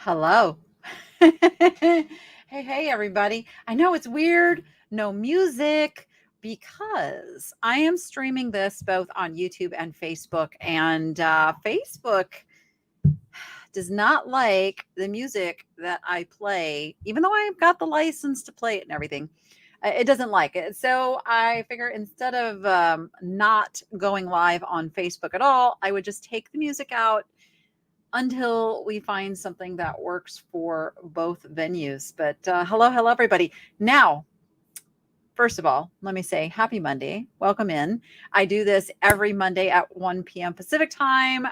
Hello. Hey, everybody. I know it's weird, no music, because I am streaming this both on YouTube and Facebook, and Facebook does not like the music that I play, even though I've got the license to play it and everything. It doesn't like it. So I figure instead of not going live on Facebook at all, I would just take the music out until we find something that works for both venues. But hello, everybody. Now, first of all, let me say happy Monday. Welcome in. I do this every Monday at 1 p.m. Pacific time.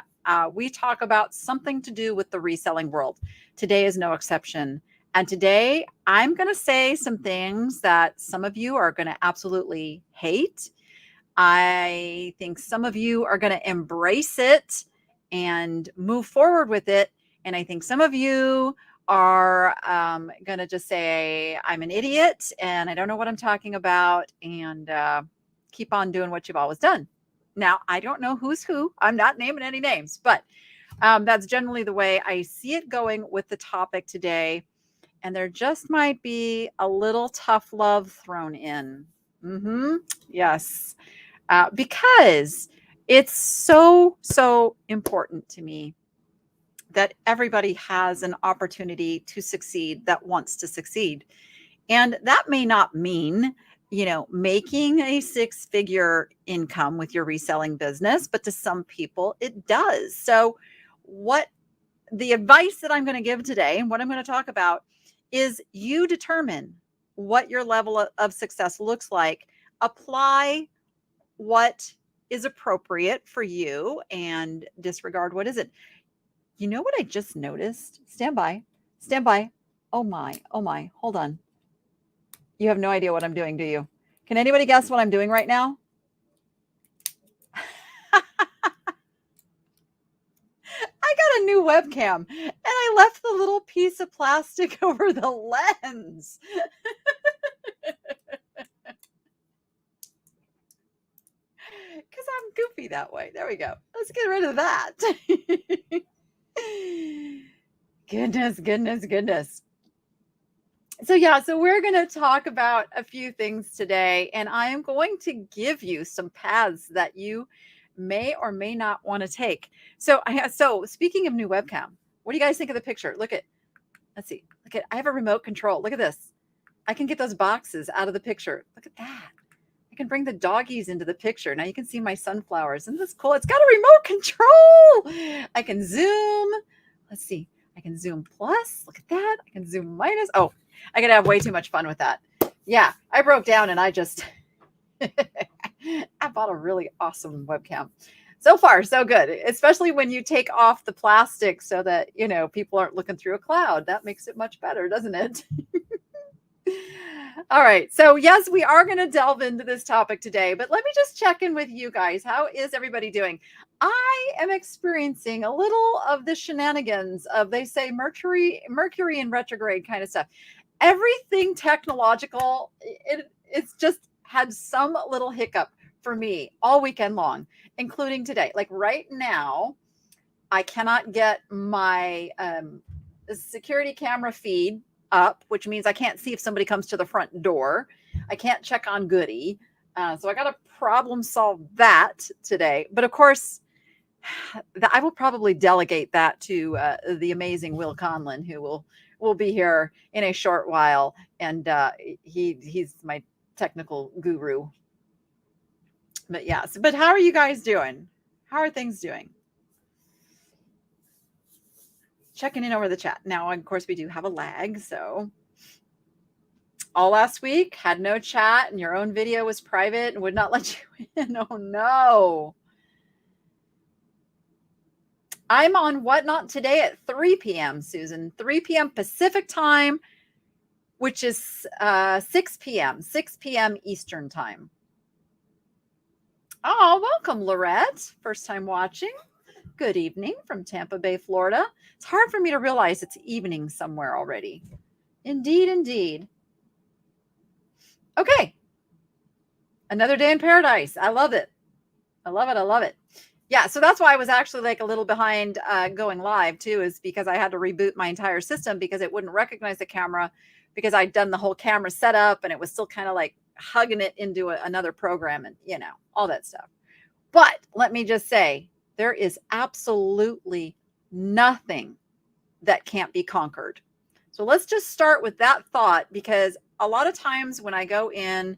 We talk about something to do with the reselling world. Today is no exception. And today I'm going to say some things that some of you are going to absolutely hate. I think some of you are going to embrace it and move forward with it. And I think some of you are going to just say, I'm an idiot and I don't know what I'm talking about, and keep on doing what you've always done. Now, I don't know who's who. I'm not naming any names, but that's generally the way I see it going with the topic today. And there just might be a little tough love thrown in. Yes. Because it's so important to me that everybody has an opportunity to succeed that wants to succeed. And that may not mean, making a six-figure income with your reselling business, but to some people it does. So what the advice that I'm going to give today and what I'm going to talk about is you determine what your level of success looks like. Apply what is appropriate for you and disregard what isn't. You know what I just noticed? Stand by. Stand by. Oh my. Oh my. Hold on. You have no idea what I'm doing, do you? Can anybody guess what I'm doing right now? I got a new webcam and I left the little piece of plastic over the lens. Because I'm goofy that way. There we go. Let's get rid of that. Goodness. So we're going to talk about a few things today, and I am going to give you some paths that you may or may not want to take. So speaking of new webcam, what do you guys think of the picture? Let's see. I have a remote control. Look at this. I can get those boxes out of the picture. Look at that. I can bring the doggies into the picture. Now you can see my sunflowers. Isn't this cool? It's got a remote control. I can zoom. Let's see. I can zoom plus. Look at that. I can zoom minus. Oh, I could have way too much fun with that. Yeah, I broke down and I just, I bought a really awesome webcam. So far, so good, especially when you take off the plastic so that, people aren't looking through a cloud. That makes it much better, doesn't it? All right. So yes, we are going to delve into this topic today, but let me just check in with you guys. How is everybody doing? I am experiencing a little of the shenanigans of, they say, Mercury in retrograde kind of stuff. Everything technological, it's just had some little hiccup for me all weekend long, including today. Like right now, I cannot get my security camera feed up, which means I can't see if somebody comes to the front door. I can't check on Goody. So I got to problem solve that today. But of course, I will probably delegate that to the amazing Will Conlon, who will be here in a short while. And he's my technical guru. But yes, but how are you guys doing? How are things doing? Checking in over the chat. Now, of course, we do have a lag. So all last week had no chat and your own video was private and would not let you in. Oh, no. I'm on Whatnot today at 3 p.m., Susan. 3 p.m. Pacific time, which is 6 p.m. Eastern time. Oh, welcome, Lorette. First time watching. Good evening from Tampa Bay, Florida. It's hard for me to realize it's evening somewhere already. Indeed. Okay. Another day in paradise. I love it. Yeah, so that's why I was actually like a little behind going live too, is because I had to reboot my entire system because it wouldn't recognize the camera because I'd done the whole camera setup and it was still kind of like hugging it into another program and, you know, all that stuff. But let me just say, there is absolutely nothing that can't be conquered. So let's just start with that thought, because a lot of times when I go in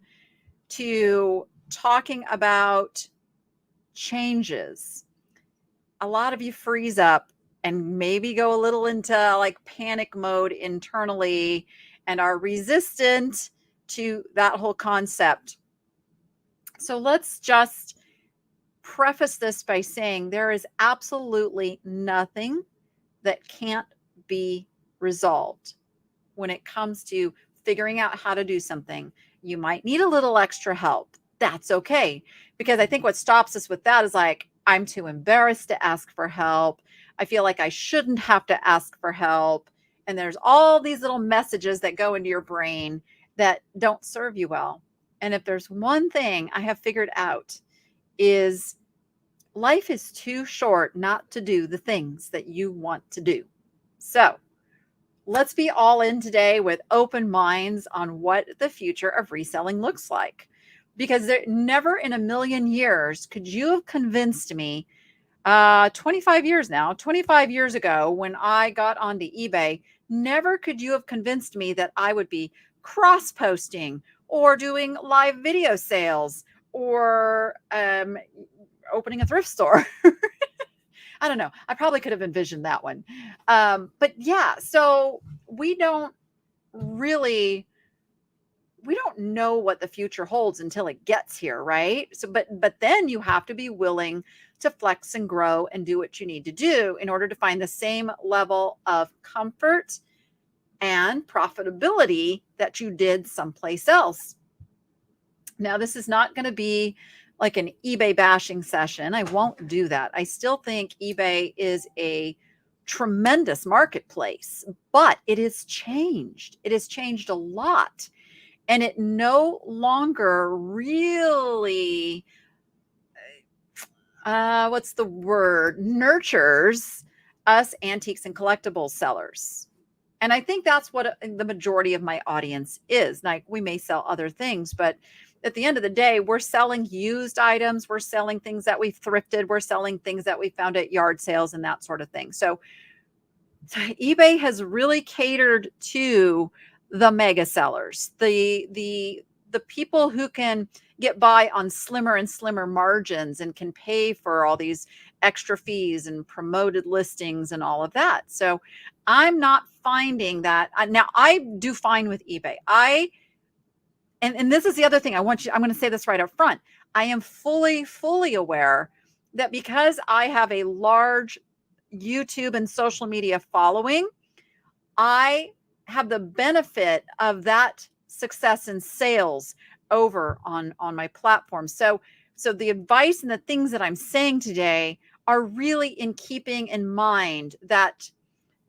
to talking about changes, a lot of you freeze up and maybe go a little into like panic mode internally and are resistant to that whole concept. So let's just preface this by saying there is absolutely nothing that can't be resolved when it comes to figuring out how to do something. You might need a little extra help. That's okay. Because I think what stops us with that is like, I'm too embarrassed to ask for help. I feel like I shouldn't have to ask for help. And there's all these little messages that go into your brain that don't serve you well. And if there's one thing I have figured out is life is too short not to do the things that you want to do. So let's be all in today with open minds on what the future of reselling looks like. Because there never in a million years could you have convinced me 25 years now, 25 years ago when I got onto eBay, never could you have convinced me that I would be cross posting or doing live video sales or opening a thrift store. I don't know. I probably could have envisioned that one. But yeah, so we don't really, we don't know what the future holds until it gets here, right? So, but then you have to be willing to flex and grow and do what you need to do in order to find the same level of comfort and profitability that you did someplace else. Now, this is not going to be like an eBay bashing session. I won't do that. I still think eBay is a tremendous marketplace, but it has changed. It has changed a lot. And it no longer really, what's the word, nurtures us antiques and collectibles sellers. And I think that's what the majority of my audience is. Like, we may sell other things, but at the end of the day, we're selling used items. We're selling things that we've thrifted. We're selling things that we found at yard sales and that sort of thing. So eBay has really catered to the mega sellers, the people who can get by on slimmer and slimmer margins and can pay for all these extra fees and promoted listings and all of that. So I'm not finding that. Now I do fine with eBay. And this is the other thing I'm going to say this right up front. I am fully aware that because I have a large YouTube and social media following, I have the benefit of that success in sales over on my platform. So the advice and the things that I'm saying today are really in keeping in mind that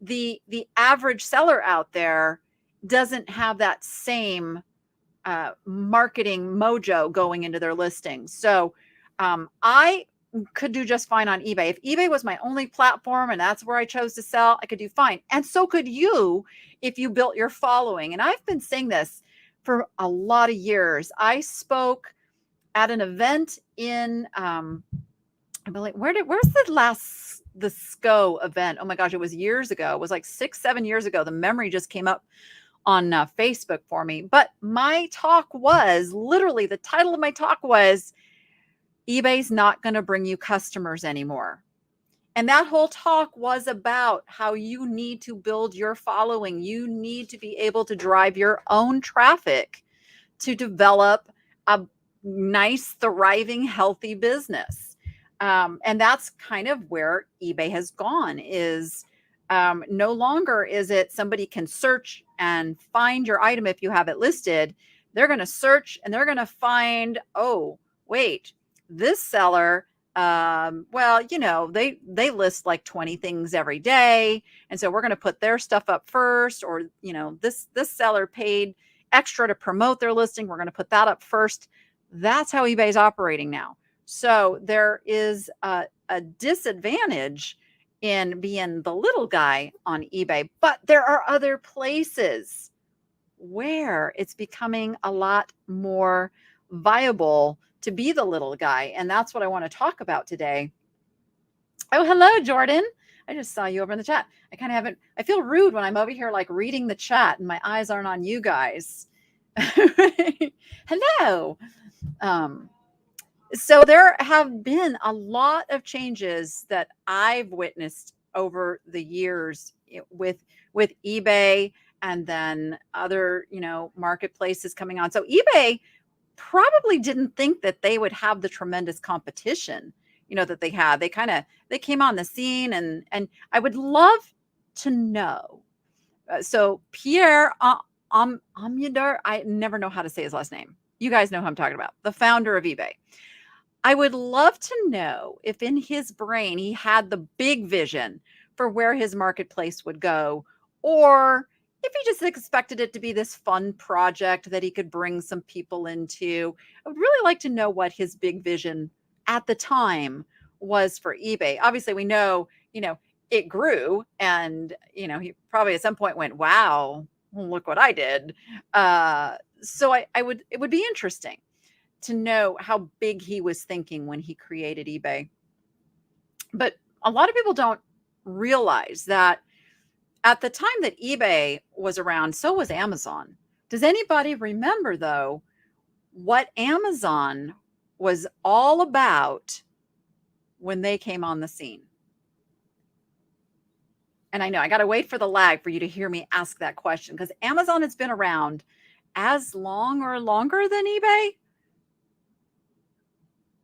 the average seller out there doesn't have that same marketing mojo going into their listings. So I could do just fine on eBay. If eBay was my only platform and that's where I chose to sell, I could do fine. And so could you if you built your following. And I've been saying this for a lot of years. I spoke at an event in I believe where's the SCO event? Oh my gosh, it was years ago. It was like 6-7 years ago. The memory just came up on Facebook for me. But my talk was literally, the title of my talk was, eBay's not going to bring you customers anymore. And that whole talk was about how you need to build your following. You need to be able to drive your own traffic to develop a nice, thriving, healthy business. And that's kind of where eBay has gone, is no longer is it somebody can search and find your item if you have it listed. They're going to search and they're going to find, oh, wait, this seller, well, you know, they list like 20 things every day. And so we're going to put their stuff up first. Or, you know, this seller paid extra to promote their listing. We're going to put that up first. That's how eBay is operating now. So there is a a disadvantage in being the little guy on eBay, but there are other places where it's becoming a lot more viable to be the little guy. And that's what I want to talk about today. Oh, hello, Jordan. I just saw you over in the chat. I kind of haven't, I feel rude when I'm over here like reading the chat and my eyes aren't on you guys. Hello. So there have been a lot of changes that I've witnessed over the years with eBay and then other, marketplaces coming on. So eBay probably didn't think that they would have the tremendous competition, that they had. They came on the scene and I would love to know. So Pierre Amudar, I never know how to say his last name. You guys know who I'm talking about, the founder of eBay. I would love to know if in his brain he had the big vision for where his marketplace would go, or if he just expected it to be this fun project that he could bring some people into. I would really like to know what his big vision at the time was for eBay. Obviously, we know, it grew and, he probably at some point went, wow, look what I did. So it would be interesting to know how big he was thinking when he created eBay. But a lot of people don't realize that at the time that eBay was around, so was Amazon. Does anybody remember, though, what Amazon was all about when they came on the scene? And I know I got to wait for the lag for you to hear me ask that question, because Amazon has been around as long or longer than eBay.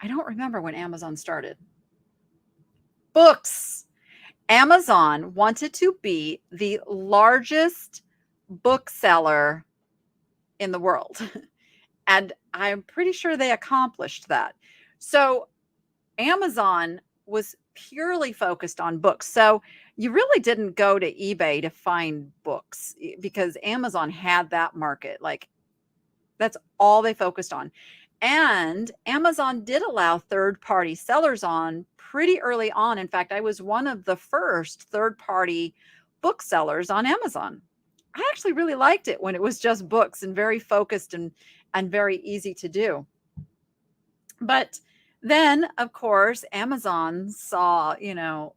I don't remember when Amazon started. Books. Amazon wanted to be the largest bookseller in the world. And I'm pretty sure they accomplished that. So Amazon was purely focused on books. So you really didn't go to eBay to find books because Amazon had that market. Like, that's all they focused on. And Amazon did allow third-party sellers on pretty early on. In fact, I was one of the first third-party booksellers on Amazon. I actually really liked it when it was just books and very focused and very easy to do. But then, of course, Amazon saw,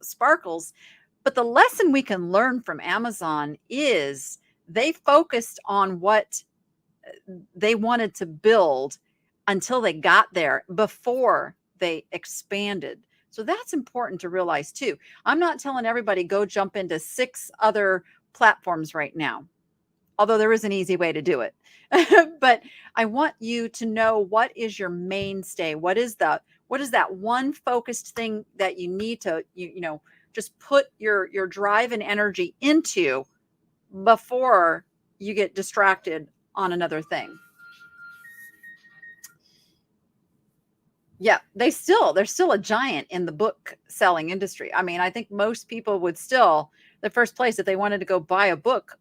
sparkles. But the lesson we can learn from Amazon is they focused on what they wanted to build until they got there before they expanded. So that's important to realize too. I'm not telling everybody go jump into 6 other platforms right now, although there is an easy way to do it. But I want you to know what is your mainstay. What is that one focused thing that you need to, just put your drive and energy into before you get distracted on another thing. Yeah, they're still a giant in the book selling industry. I mean, I think most people would still, the first place if they wanted to go buy a book,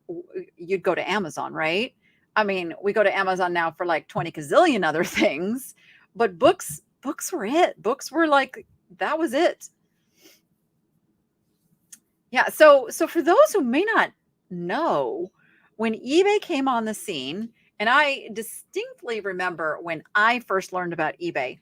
you'd go to Amazon, right? I mean, we go to Amazon now for like 20 gazillion other things, but books were it. Books were like, that was it. Yeah, so for those who may not know, when eBay came on the scene, and I distinctly remember when I first learned about eBay,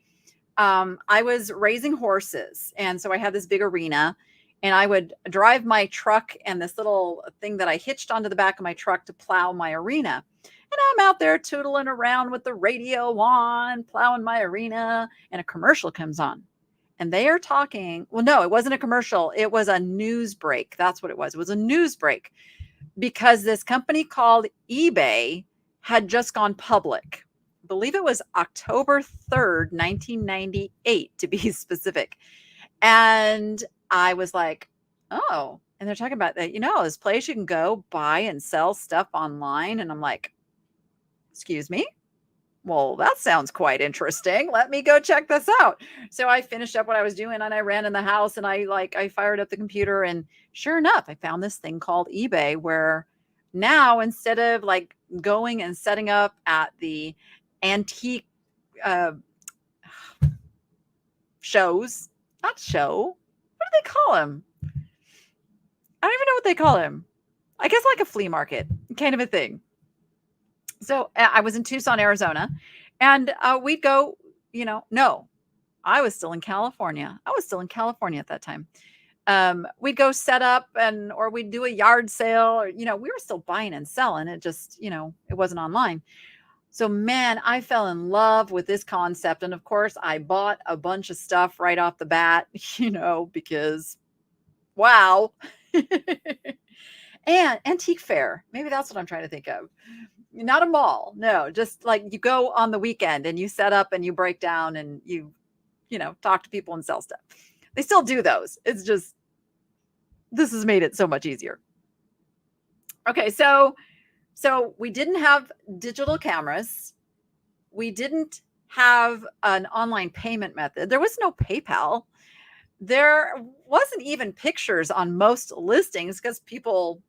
I was raising horses. And so I had this big arena and I would drive my truck and this little thing that I hitched onto the back of my truck to plow my arena. And I'm out there tootling around with the radio on, plowing my arena, and a commercial comes on. And they are talking. Well, no, it wasn't a commercial. It was a news break. That's what it was. It was a news break because this company called eBay had just gone public. I believe it was October 3rd, 1998, to be specific. And I was like, oh, and they're talking about that, this place you can go buy and sell stuff online. And I'm like, excuse me? Well, that sounds quite interesting. Let me go check this out. So I finished up what I was doing and I ran in the house and I fired up the computer, and sure enough, I found this thing called eBay, where now instead of like going and setting up at the antique shows, not show. What do they call him? I don't even know what they call him. I guess like a flea market kind of a thing. So I was in Tucson, Arizona, and we'd go, no, I was still in California. I was still in California at that time. We'd go set up or we'd do a yard sale, or, we were still buying and selling. It just, it wasn't online. So man, I fell in love with this concept. And of course I bought a bunch of stuff right off the bat, because wow. And antique fair. Maybe that's what I'm trying to think of. Not a mall. No, just like you go on the weekend and you set up and you break down and you talk to people and sell stuff. They still do those. It's just, this has made it so much easier. Okay. So we didn't have digital cameras. We didn't have an online payment method. There was no PayPal. There wasn't even pictures on most listings because people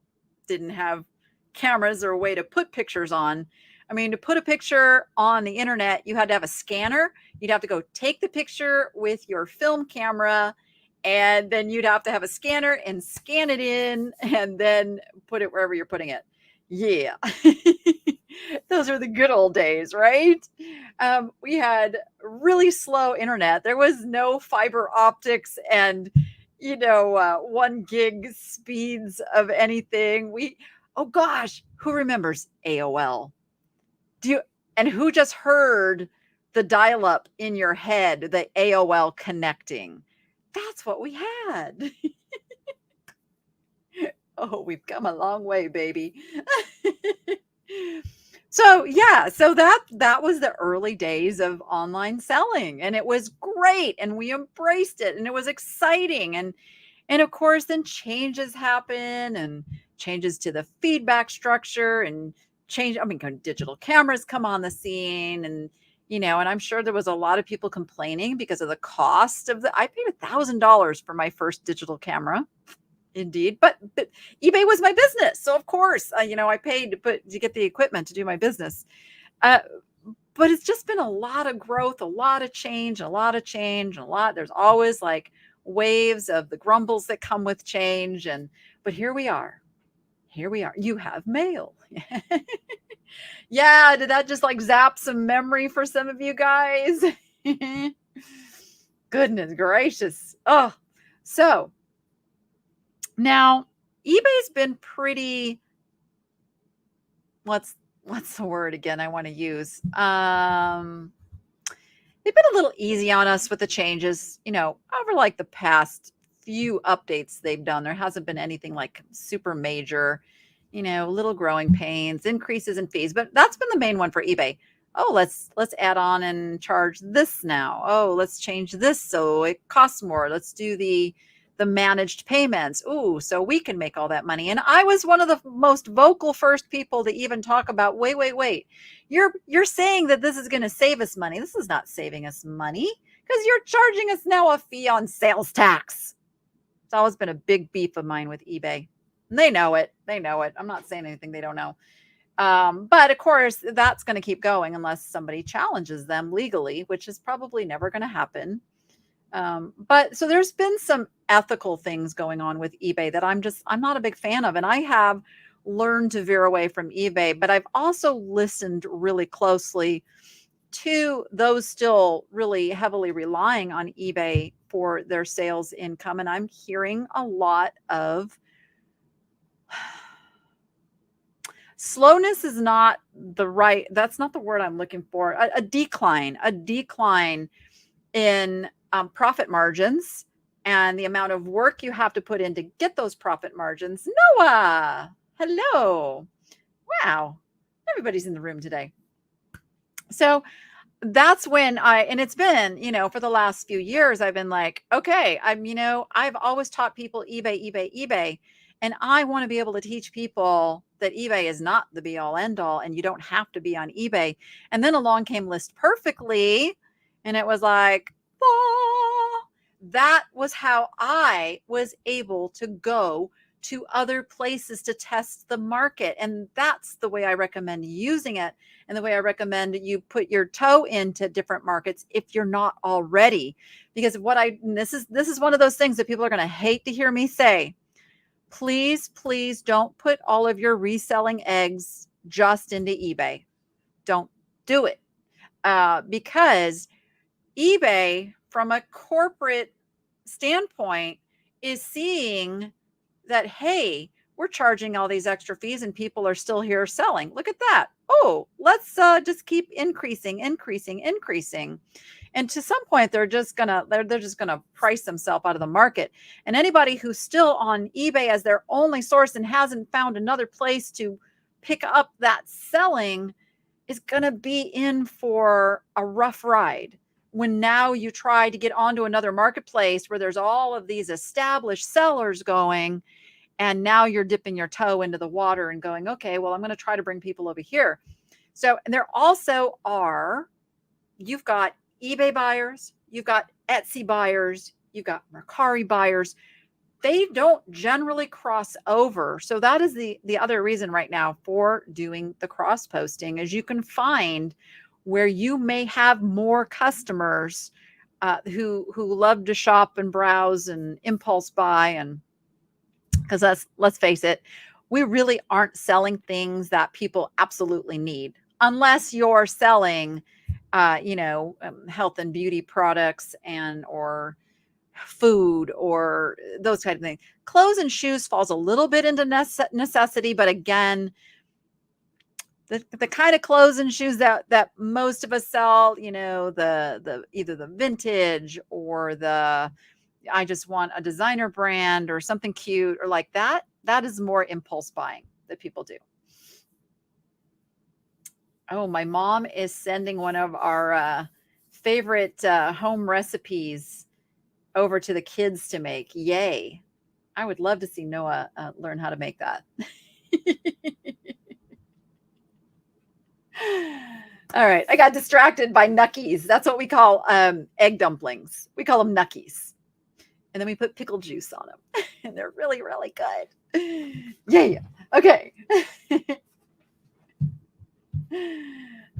didn't have cameras or a way to put pictures on. I mean, to put a picture on the internet, you had to have a scanner. You'd have to go take the picture with your film camera, and then you'd have to have a scanner and scan it in and then put it wherever you're putting it. Yeah. Those are the good old days, right? We had really slow internet. There was no fiber optics and 1 gig speeds of anything. Oh gosh, who remembers AOL? And who just heard the dial-up in your head, the AOL connecting? That's what we had. Oh, we've come a long way, baby. So yeah, so that was the early days of online selling, and it was great, and we embraced it, and it was exciting, and of course then changes happen, and changes to the feedback structure, and digital cameras come on the scene, and and I'm sure there was a lot of people complaining because of the cost of I paid $1,000 for my first digital camera. Indeed. But eBay was my business. So of course, I paid to get the equipment to do my business. But it's just been a lot of growth, a lot of change, there's always like waves of the grumbles that come with change. But here we are. You have mail. Yeah. Did that just like zap some memory for some of you guys? Goodness gracious. Oh, so now, eBay's been pretty, what's the word again I want to use? They've been a little easy on us with the changes, over like the past few updates they've done. There hasn't been anything like super major, little growing pains, increases in fees, but that's been the main one for eBay. Oh, let's add on and charge this now. Oh, let's change this so it costs more. Let's do the managed payments. Ooh, so we can make all that money. And I was one of the most vocal first people to even talk about, wait. You're saying that this is going to save us money. This is not saving us money because you're charging us now a fee on sales tax. It's always been a big beef of mine with eBay. And they know it. I'm not saying anything they don't know. But of course, that's going to keep going unless somebody challenges them legally, which is probably never going to happen. But so there's been some ethical things going on with eBay that I'm not a big fan of. And I have learned to veer away from eBay, but I've also listened really closely to those still really heavily relying on eBay for their sales income. And I'm hearing a lot of slowness is not that's not the word I'm looking for. A decline in profit margins and the amount of work you have to put in to get those profit margins. Noah, hello. Wow. Everybody's in the room today. So that's when and it's been, for the last few years, I've been like, okay, I've always taught people eBay. And I want to be able to teach people that eBay is not the be all end all and you don't have to be on eBay. And then along came List Perfectly. And it was like, that was how I was able to go to other places to test the market. And that's the way I recommend using it. And the way I recommend you put your toe into different markets if you're not already. Because this is one of those things that people are going to hate to hear me say. Please, please don't put all of your reselling eggs just into eBay. Don't do it. Because eBay, from a corporate standpoint, is seeing that, hey, we're charging all these extra fees and people are still here selling. Look at that. Oh, let's just keep increasing. And to some point, they're just gonna price themselves out of the market. And anybody who's still on eBay as their only source and hasn't found another place to pick up that selling is gonna be in for a rough ride. When now you try to get onto another marketplace where there's all of these established sellers going, and now you're dipping your toe into the water and going, okay, well, I'm going to try to bring people over here. So, and there also are, you've got eBay buyers, you've got Etsy buyers, you've got Mercari buyers. They don't generally cross over. So that is the other reason right now for doing the cross posting, is you can find where you may have more customers who love to shop and browse and impulse buy. And because let's face it, we really aren't selling things that people absolutely need, unless you're selling, health and beauty products or food or those kind of things. Clothes and shoes falls a little bit into necessity, but again, the kind of clothes and shoes that most of us sell, the either the vintage or I just want a designer brand or something cute or like that. That is more impulse buying that people do. Oh, my mom is sending one of our favorite home recipes over to the kids to make. Yay. I would love to see Noah learn how to make that. All right. I got distracted by nuckies. That's what we call egg dumplings. We call them nuckies. And then we put pickle juice on them. And they're really, really good. Yeah. Okay.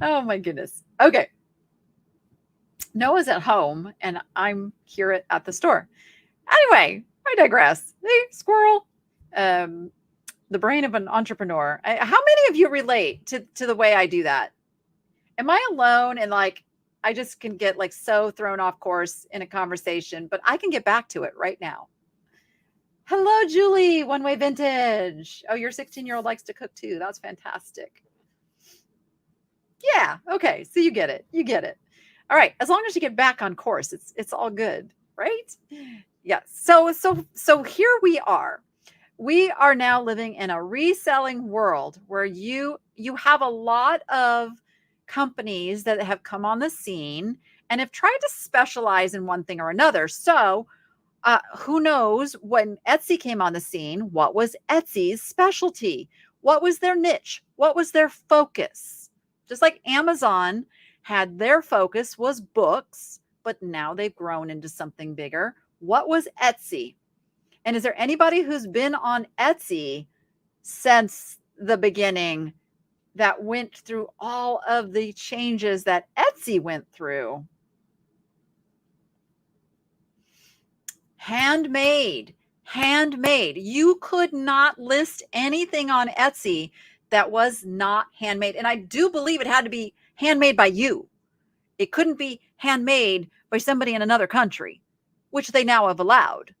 Oh, my goodness. Okay. Noah's at home, and I'm here at the store. Anyway, I digress. Hey, squirrel. The brain of an entrepreneur. How many of you relate to the way I do that? Am I alone? And I just can get so thrown off course in a conversation, but I can get back to it right now. Hello, Julie, One Way Vintage. Oh, your 16-year-old likes to cook too. That's fantastic. Yeah. Okay. So you get it. All right. As long as you get back on course, it's all good, right? Yeah. So here we are. We are now living in a reselling world where you have a lot of companies that have come on the scene and have tried to specialize in one thing or another. So who knows, when Etsy came on the scene, what was Etsy's specialty? What was their niche? What was their focus? Just like Amazon had their focus was books, but now they've grown into something bigger. What was Etsy? And is there anybody who's been on Etsy since the beginning that went through all of the changes that Etsy went through? Handmade. You could not list anything on Etsy that was not handmade. And I do believe it had to be handmade by you. It couldn't be handmade by somebody in another country, which they now have allowed.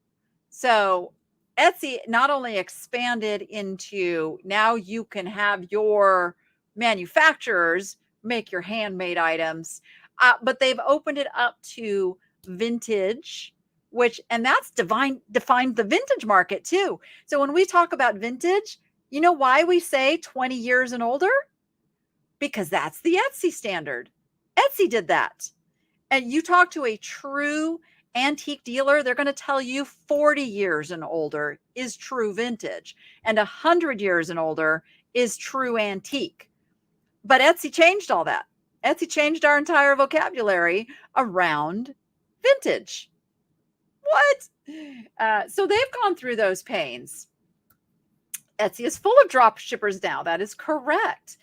So Etsy not only expanded into, now you can have your manufacturers make your handmade items, but they've opened it up to vintage, and that's defined the vintage market too. So when we talk about vintage, you know why we say 20 years and older? Because that's the Etsy standard. Etsy did that. And you talk to a true antique dealer, they're going to tell you 40 years and older is true vintage, and 100 years and older is true antique. But Etsy changed all that. Etsy changed our entire vocabulary around vintage. What? So they've gone through those pains. Etsy is full of drop shippers now. That is correct.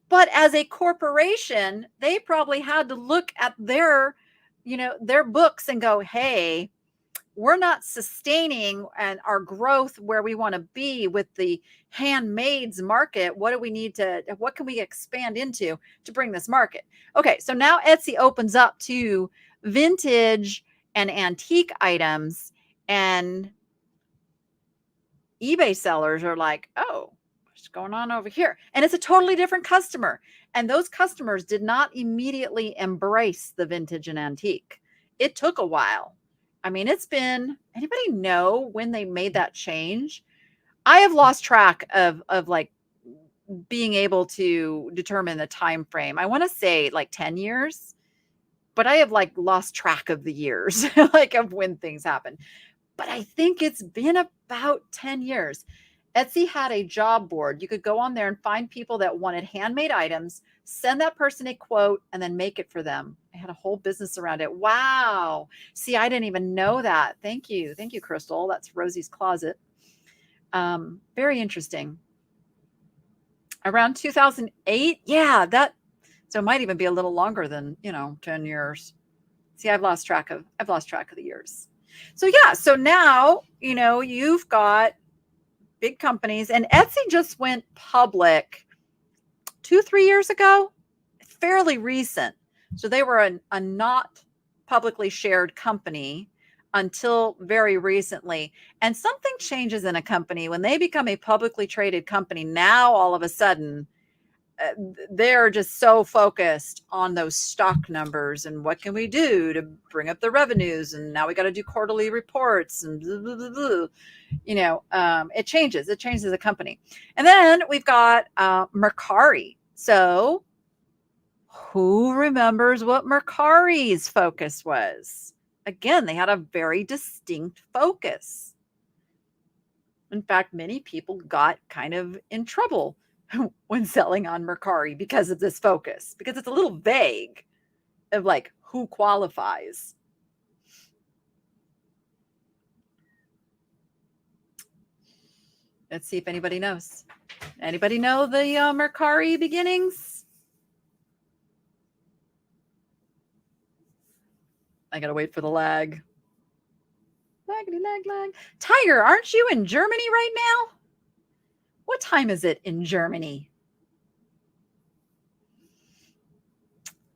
But as a corporation, they probably had to look at their, their books and go, hey, we're not sustaining and our growth where we want to be with the handmaids market. What can we expand into to bring this market? Okay, so now Etsy opens up to vintage and antique items, and eBay sellers are like, oh, what's going on over here? And it's a totally different customer. And those customers did not immediately embrace the vintage and antique. It took a while. I mean, anybody know when they made that change? I have lost track of like being able to determine the time frame. I want to say like 10 years, but I have like lost track of the years, like of when things happen. But I think it's been about 10 years. Etsy had a job board. You could go on there and find people that wanted handmade items, send that person a quote, and then make it for them. I had a whole business around it. Wow. See, I didn't even know that. Thank you. Thank you, Crystal. That's Rosie's Closet. Very interesting. Around 2008. Yeah, so it might even be a little longer than, 10 years. See, I've lost track of the years. So yeah, so now, you've got big companies, and Etsy just went public 2-3 years ago, fairly recent. So they were a not publicly shared company until very recently. And something changes in a company when they become a publicly traded company. Now, all of a sudden, they're just so focused on those stock numbers and what can we do to bring up the revenues. And now we got to do quarterly reports and blah, blah, blah, blah. It changes the company. And then we've got Mercari. So who remembers what Mercari's focus was? Again, they had a very distinct focus. In fact, many people got kind of in trouble when selling on Mercari because of this focus, because it's a little vague of like who qualifies. Let's see if anybody knows. Anybody know the Mercari beginnings? I gotta wait for the lag. Laggity lag. Tiger, aren't you in Germany right now? What time is it in Germany?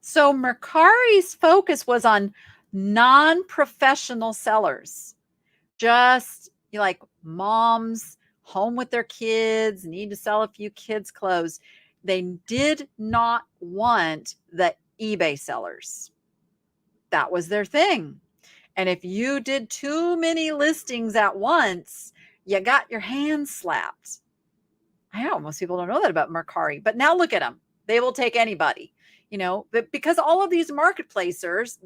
So Mercari's focus was on non-professional sellers, just like moms home with their kids, need to sell a few kids' clothes. They did not want the eBay sellers. That was their thing. And if you did too many listings at once, you got your hands slapped. I know most people don't know that about Mercari, but now look at them. They will take anybody, because all of these marketplaces,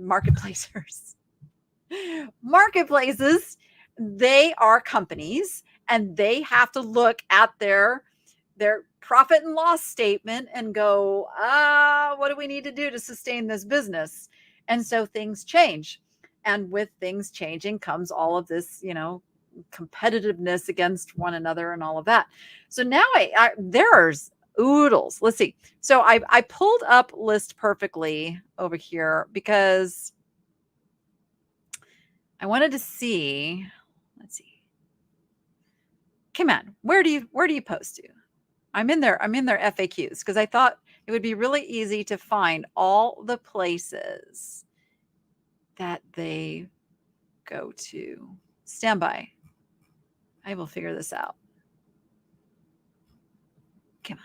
they are companies, and they have to look at their profit and loss statement and go, what do we need to do to sustain this business? And so things change. And with things changing comes all of this, competitiveness against one another and all of that. So now there's oodles. Let's see. So I pulled up List Perfectly over here because I wanted to see. Let's see. Come on, where do you post to? I'm in their FAQs because I thought it would be really easy to find all the places that they go to. Stand by. I will figure this out. Come on.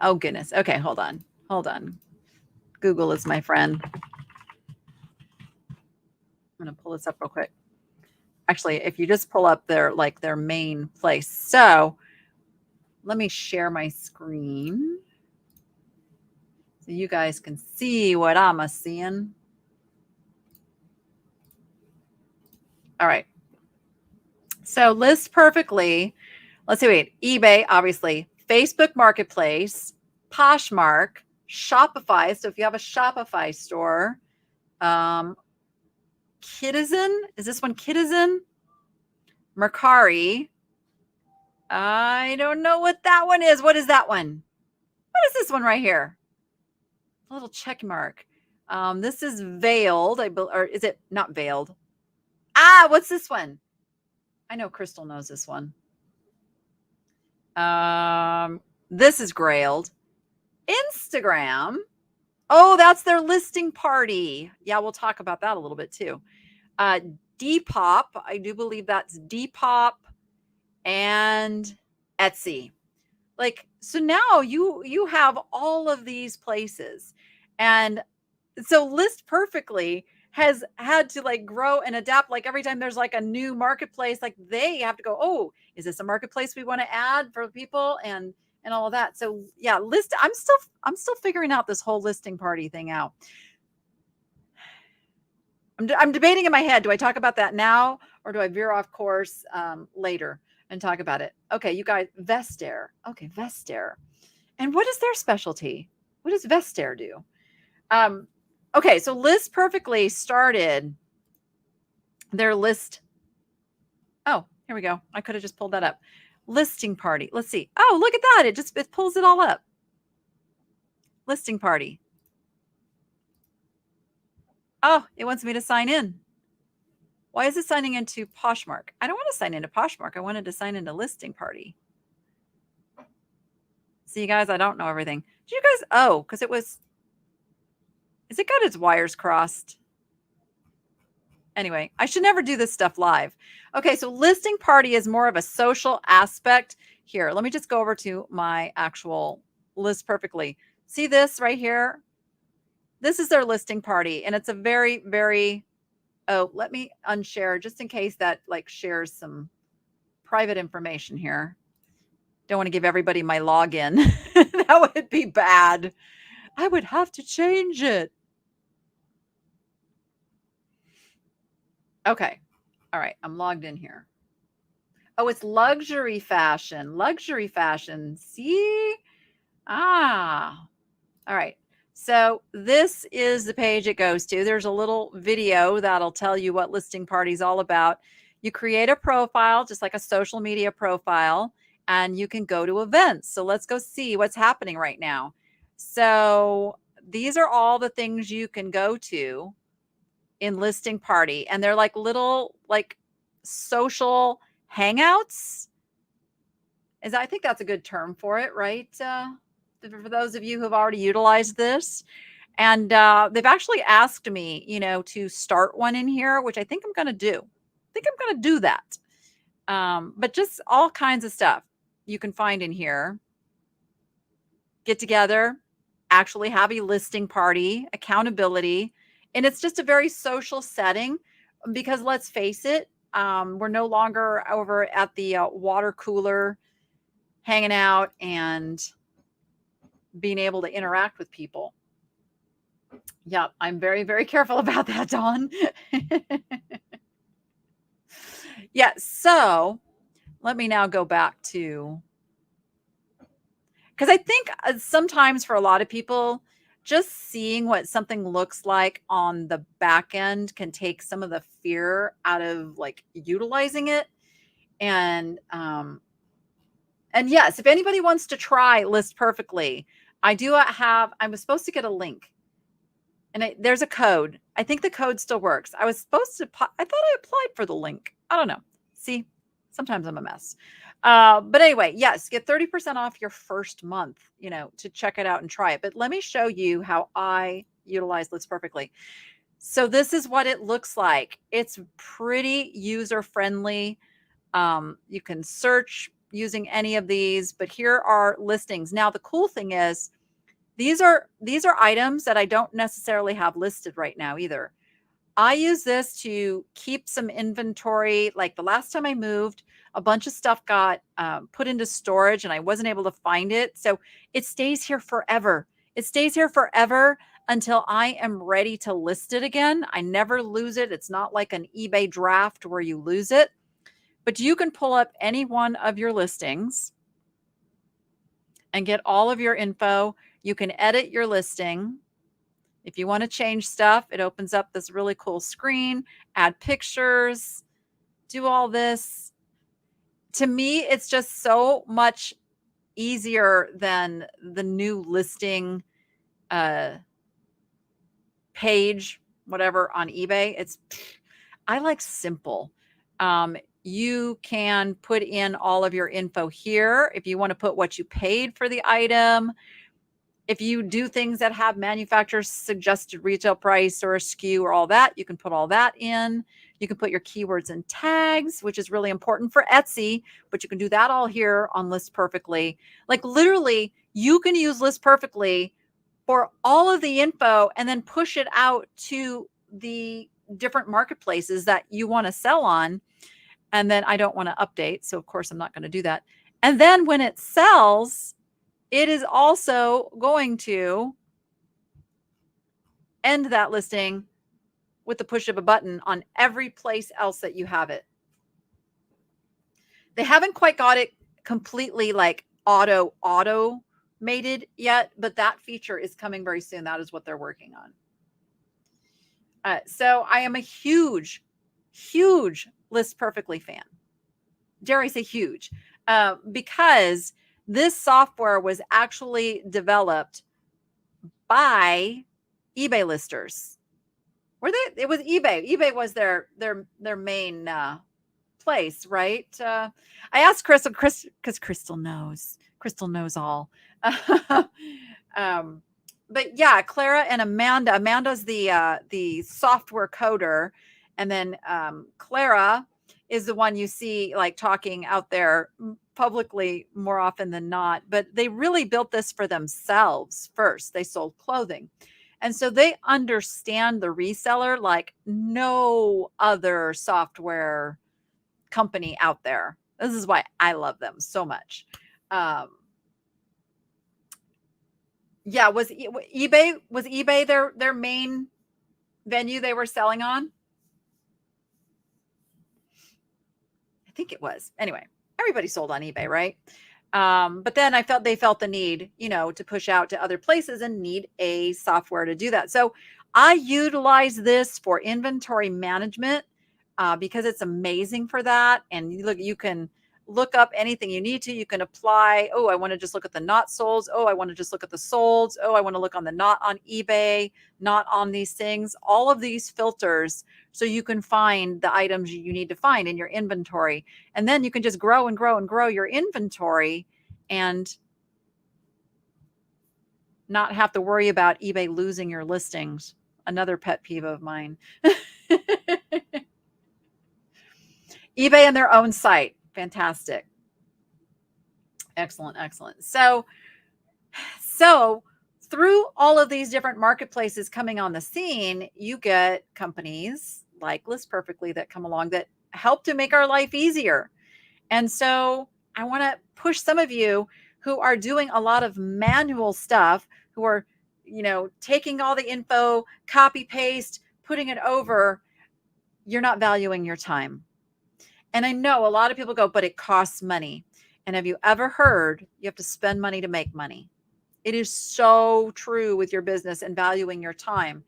Oh goodness. Okay, hold on. Google is my friend. I'm going to pull this up real quick. Actually, if you just pull up their main place. So let me share my screen so you guys can see what I'm seeing. All right. So List Perfectly. Let's see. Wait. eBay, obviously. Facebook Marketplace, Poshmark, Shopify. So if you have a Shopify store, Kitizen, is this one Kitizen? Mercari. I don't know what that one is. What is that one? What is this one right here? A little check mark. This is Veiled, or is it not Veiled? What's this one? I know Crystal knows this one. This is Grailed. Instagram. Oh, that's their listing party. Yeah, we'll talk about that a little bit too. Depop. I do believe that's Depop and Etsy. Like, so now you have all of these places. And so List Perfectly has had to like grow and adapt. Like every time there's like a new marketplace, like they have to go, oh, is this a marketplace we want to add for people and all of that. So yeah, I'm still figuring out this whole listing party thing out. I'm debating in my head. Do I talk about that now or do I veer off course later and talk about it? Okay, you guys, Vestair. Okay, Vestair. And what is their specialty? What does Vestair do? Okay, so List Perfectly started their list. Oh, here we go. I could have just pulled that up. Listing party. Let's see. Oh, look at that. It pulls it all up. Listing party. Oh, it wants me to sign in. Why is it signing into Poshmark? I don't want to sign into Poshmark. I wanted to sign into Listing Party. See, you guys, I don't know everything. Did you guys? Oh, because is it got its wires crossed? Anyway, I should never do this stuff live. Okay, so Listing Party is more of a social aspect. Here, let me just go over to my actual List Perfectly. See this right here? This is their Listing Party, and it's a very, very, oh, let me unshare just in case that like shares some private information here. Don't want to give everybody my login. That would be bad. I would have to change it. Okay. All right. I'm logged in here. Oh, it's luxury fashion. Luxury fashion. See? All right. So this is the page it goes to. There's a little video that'll tell you what Listing Party is all about. You create a profile, just like a social media profile, and you can go to events. So let's go see what's happening right now. So these are all the things you can go to in Listing Party, and they're like little like social hangouts. I think that's a good term for it, right? For those of you who have already utilized this. And they've actually asked me, to start one in here, which I think I'm going to do. I think I'm going to do that. But just all kinds of stuff you can find in here. Get together, actually have a listing party, accountability. And it's just a very social setting because let's face it, we're no longer over at the water cooler hanging out and being able to interact with people. Yeah, I'm very, very careful about that, Dawn. Yeah, so let me now go back to, because I think sometimes for a lot of people, just seeing what something looks like on the back end can take some of the fear out of like utilizing it. And yes, if anybody wants to try List Perfectly, I was supposed to get a link and there's a code. I think the code still works. I thought I applied for the link. I don't know. See, sometimes I'm a mess. But anyway, yes, get 30% off your first month, to check it out and try it. But let me show you how I utilize List Perfectly. So this is what it looks like. It's pretty user-friendly. You can search using any of these, but here are listings. Now, the cool thing is these are items that I don't necessarily have listed right now either. I use this to keep some inventory. Like the last time I moved, a bunch of stuff got put into storage and I wasn't able to find it. So it stays here forever. It stays here forever until I am ready to list it again. I never lose it. It's not like an eBay draft where you lose it. But you can pull up any one of your listings and get all of your info. You can edit your listing. If you want to change stuff, it opens up this really cool screen, add pictures, do all this. To me, it's just so much easier than the new listing page, whatever, on eBay. I like simple. You can put in all of your info here. If you want to put what you paid for the item, if you do things that have manufacturer's suggested retail price or a SKU or all that, you can put all that in. You can put your keywords and tags, which is really important for Etsy, but you can do that all here on List Perfectly. Like literally, you can use List Perfectly for all of the info and then push it out to the different marketplaces that you want to sell on. And then I don't want to update, so of course I'm not going to do that. And then when it sells, it is also going to end that listing with the push of a button on every place else that you have it. They haven't quite got it completely like automated yet, but that feature is coming very soon. That is what they're working on. So I am a huge List Perfectly fan. Dare I say huge? Because this software was actually developed by eBay listers. It was eBay. eBay was their main place, right? I asked Crystal, because Crystal knows. Crystal knows all. But yeah, Clara and Amanda. Amanda's the software coder, and then Clara is the one you see like talking out there publicly more often than not. But they really built this for themselves first. They sold clothing. And so they understand the reseller like no other software company out there. This is why I love them so much. Yeah, was eBay their main venue they were selling on? I think it was. Anyway, everybody sold on eBay, right? But then they felt the need, to push out to other places and need a software to do that. So I utilize this for inventory management because it's amazing for that. And you can look up anything you need to. You can apply. Oh, I want to just look at the not solds. Oh, I want to just look at the solds. Oh, I want to look on the not on eBay, not on these things. All of these filters, so you can find the items you need to find in your inventory. And then you can just grow and grow and grow your inventory and not have to worry about eBay losing your listings. Another pet peeve of mine. eBay and their own site. Fantastic. Excellent. So through all of these different marketplaces coming on the scene, you get companies like List Perfectly that come along that help to make our life easier. And so I want to push some of you who are doing a lot of manual stuff, who are, taking all the info, copy paste, putting it over. You're not valuing your time. And I know a lot of people go, but it costs money. And have you ever heard you have to spend money to make money? It is so true with your business and valuing your time.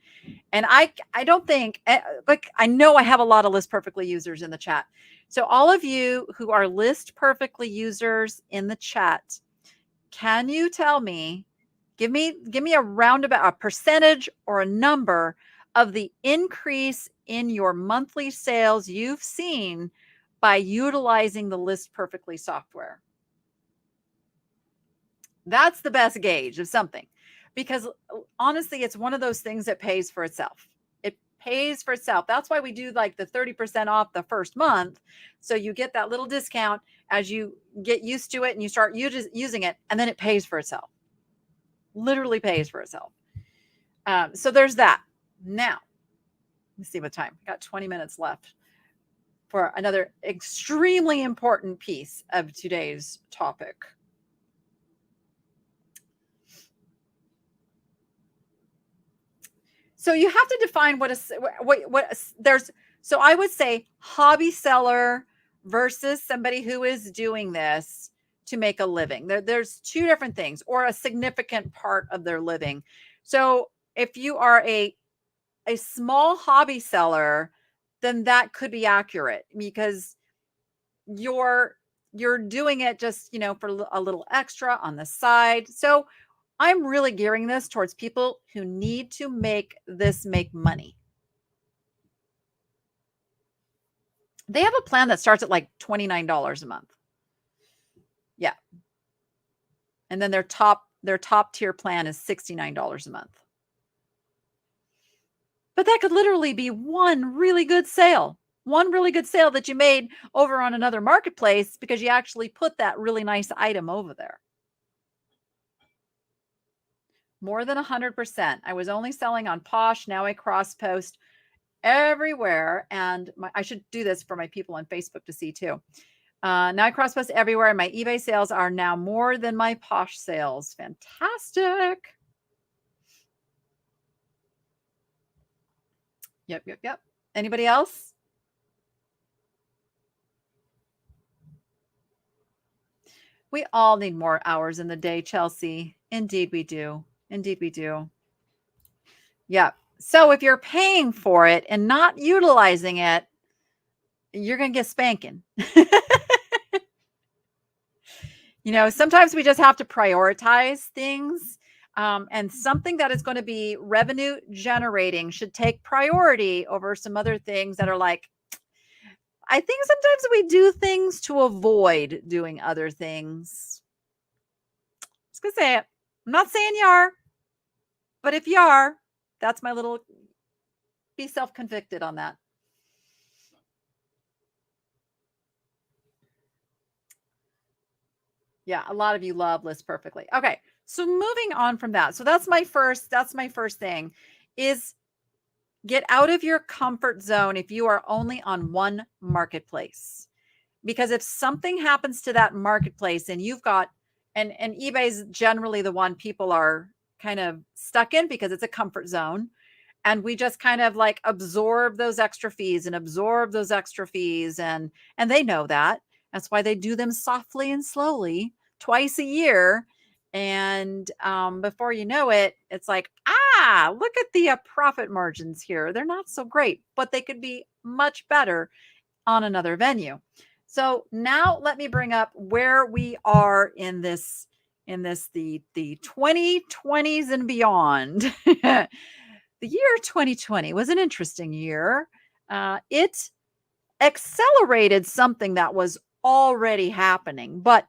And I don't think, I know I have a lot of List Perfectly users in the chat. So all of you who are List Perfectly users in the chat, can you tell me, give me a roundabout, a percentage or a number of the increase in your monthly sales you've seen by utilizing the List Perfectly software? That's the best gauge of something, because honestly, it's one of those things that pays for itself. It pays for itself. That's why we do like the 30% off the first month. So you get that little discount as you get used to it and you start using it, and then it pays for itself. Literally pays for itself. So there's that. Now, let's see what time. I got 20 minutes left for another extremely important piece of today's topic. So you have to define so I would say hobby seller versus somebody who is doing this to make a living. There's two different things, or a significant part of their living. So if you are a small hobby seller, then that could be accurate, because you're doing it just, for a little extra on the side. So I'm really gearing this towards people who need to make money. They have a plan that starts at like $29 a month. Yeah. And then their top tier plan is $69 a month. But that could literally be one really good sale that you made over on another marketplace because you actually put that really nice item over there. More than 100%. I was only selling on Posh. Now I cross post everywhere. And I should do this for my people on Facebook to see too. Now I cross post everywhere. My eBay sales are now more than my Posh sales. Fantastic. Yep. Anybody else? We all need more hours in the day, Chelsea. Indeed we do. Yeah. So if you're paying for it and not utilizing it, you're going to get spanking. Sometimes we just have to prioritize things. And something that is going to be revenue generating should take priority over some other things that are like, I think sometimes we do things to avoid doing other things. I was going to say it. I'm not saying you are, but if you are, that's my little, be self-convicted on that. Yeah, a lot of you love List Perfectly. Okay, so moving on from that. So that's my first thing is get out of your comfort zone if you are only on one marketplace. Because if something happens to that marketplace and you've got, and eBay's generally the one people are kind of stuck in because it's a comfort zone. And we just kind of like absorb those extra fees. And they know that. That's why they do them softly and slowly twice a year. And before you know it, it's like, look at the profit margins here. They're not so great, but they could be much better on another venue. So now let me bring up where we are in this, the 2020s and beyond. The year 2020 was an interesting year. It accelerated something that was already happening, but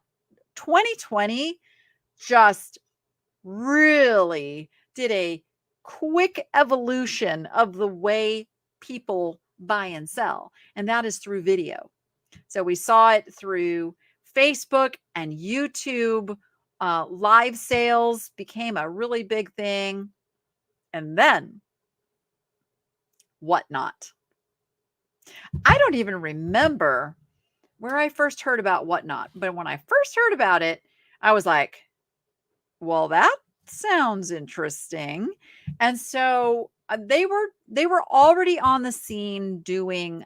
2020 just really did a quick evolution of the way people buy and sell, and that is through video. So we saw it through Facebook and YouTube. Live sales became a really big thing. And then Whatnot. I don't even remember where I first heard about Whatnot, but when I first heard about it, I was like, well, that sounds interesting. And so they were already on the scene doing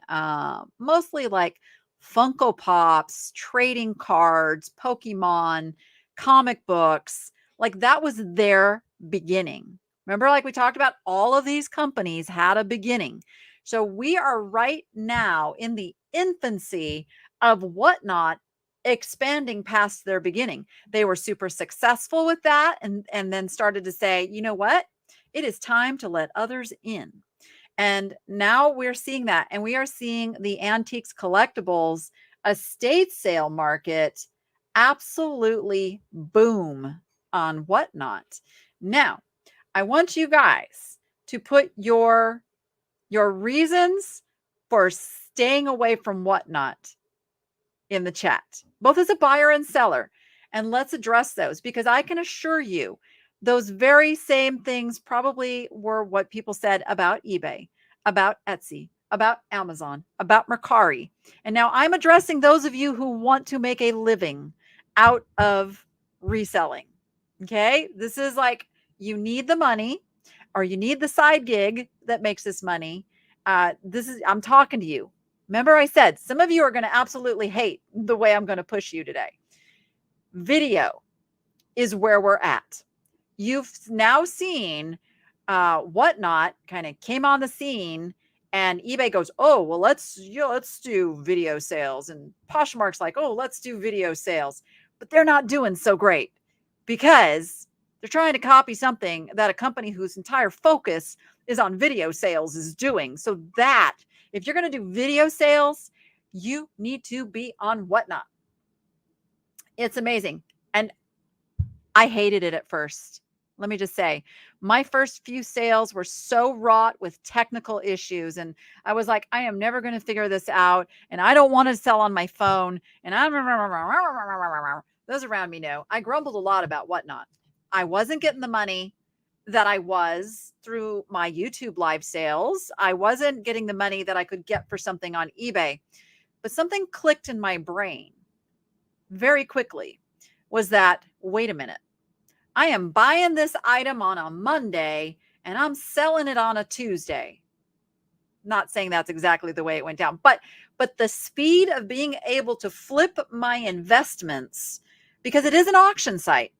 mostly like Funko Pops, trading cards, Pokemon, comic books. Like that was their beginning. Remember, like we talked about, all of these companies had a beginning. So we are right now in the infancy of Whatnot expanding past their beginning. They were super successful with that, and then started to say, you know what? It is time to let others in. And now we're seeing that, and we are seeing the antiques, collectibles, estate sale market absolutely boom on Whatnot. Now, I want you guys to put your reasons for staying away from Whatnot in the chat, both as a buyer and seller. And let's address those, because I can assure you those very same things probably were what people said about eBay, about Etsy, about Amazon, about Mercari. And now I'm addressing those of you who want to make a living out of reselling. Okay. This is like, you need the money, or you need the side gig that makes this money. I'm talking to you. Remember, I said some of you are going to absolutely hate the way I'm going to push you today. Video is where we're at. You've now seen Whatnot kind of came on the scene, and eBay goes, oh, well, let's do video sales. And Poshmark's like, oh, let's do video sales. But they're not doing so great because they're trying to copy something that a company whose entire focus is on video sales is doing. So that if you're going to do video sales, you need to be on Whatnot. It's amazing. And I hated it at first. Let me just say, my first few sales were so wrought with technical issues. And I was like, I am never going to figure this out. And I don't want to sell on my phone. And those around me know I grumbled a lot about Whatnot. I wasn't getting the money that I was through my YouTube live sales. I wasn't getting the money that I could get for something on eBay. But something clicked in my brain very quickly was that, wait a minute. I am buying this item on a Monday and I'm selling it on a Tuesday. Not saying that's exactly the way it went down, but the speed of being able to flip my investments, because it is an auction site.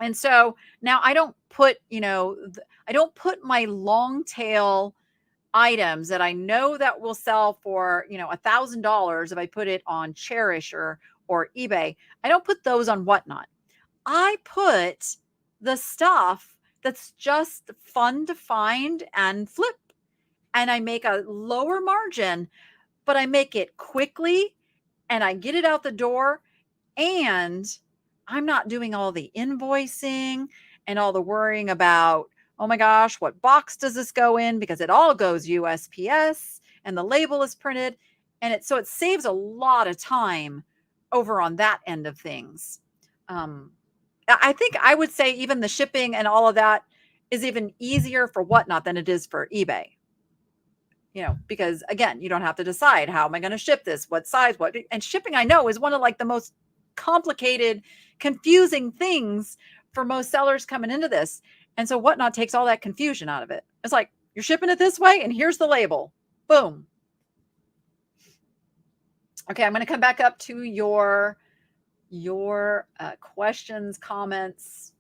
And so now I don't put, I don't put my long tail items that I know that will sell for, $1,000 if I put it on Cherish or eBay. I don't put those on Whatnot. I put the stuff that's just fun to find and flip. And I make a lower margin, but I make it quickly and I get it out the door. And I'm not doing all the invoicing and all the worrying about, oh my gosh, what box does this go in? Because it all goes USPS and the label is printed. And so it saves a lot of time over on that end of things. I think I would say even the shipping and all of that is even easier for Whatnot than it is for eBay. Because again, you don't have to decide, how am I going to ship this? What size? What? And shipping, I know, is one of like the most complicated, confusing things for most sellers coming into this. And so Whatnot takes all that confusion out of it. It's like, you're shipping it this way and here's the label. Boom. Okay, I'm going to come back up to your questions, comments.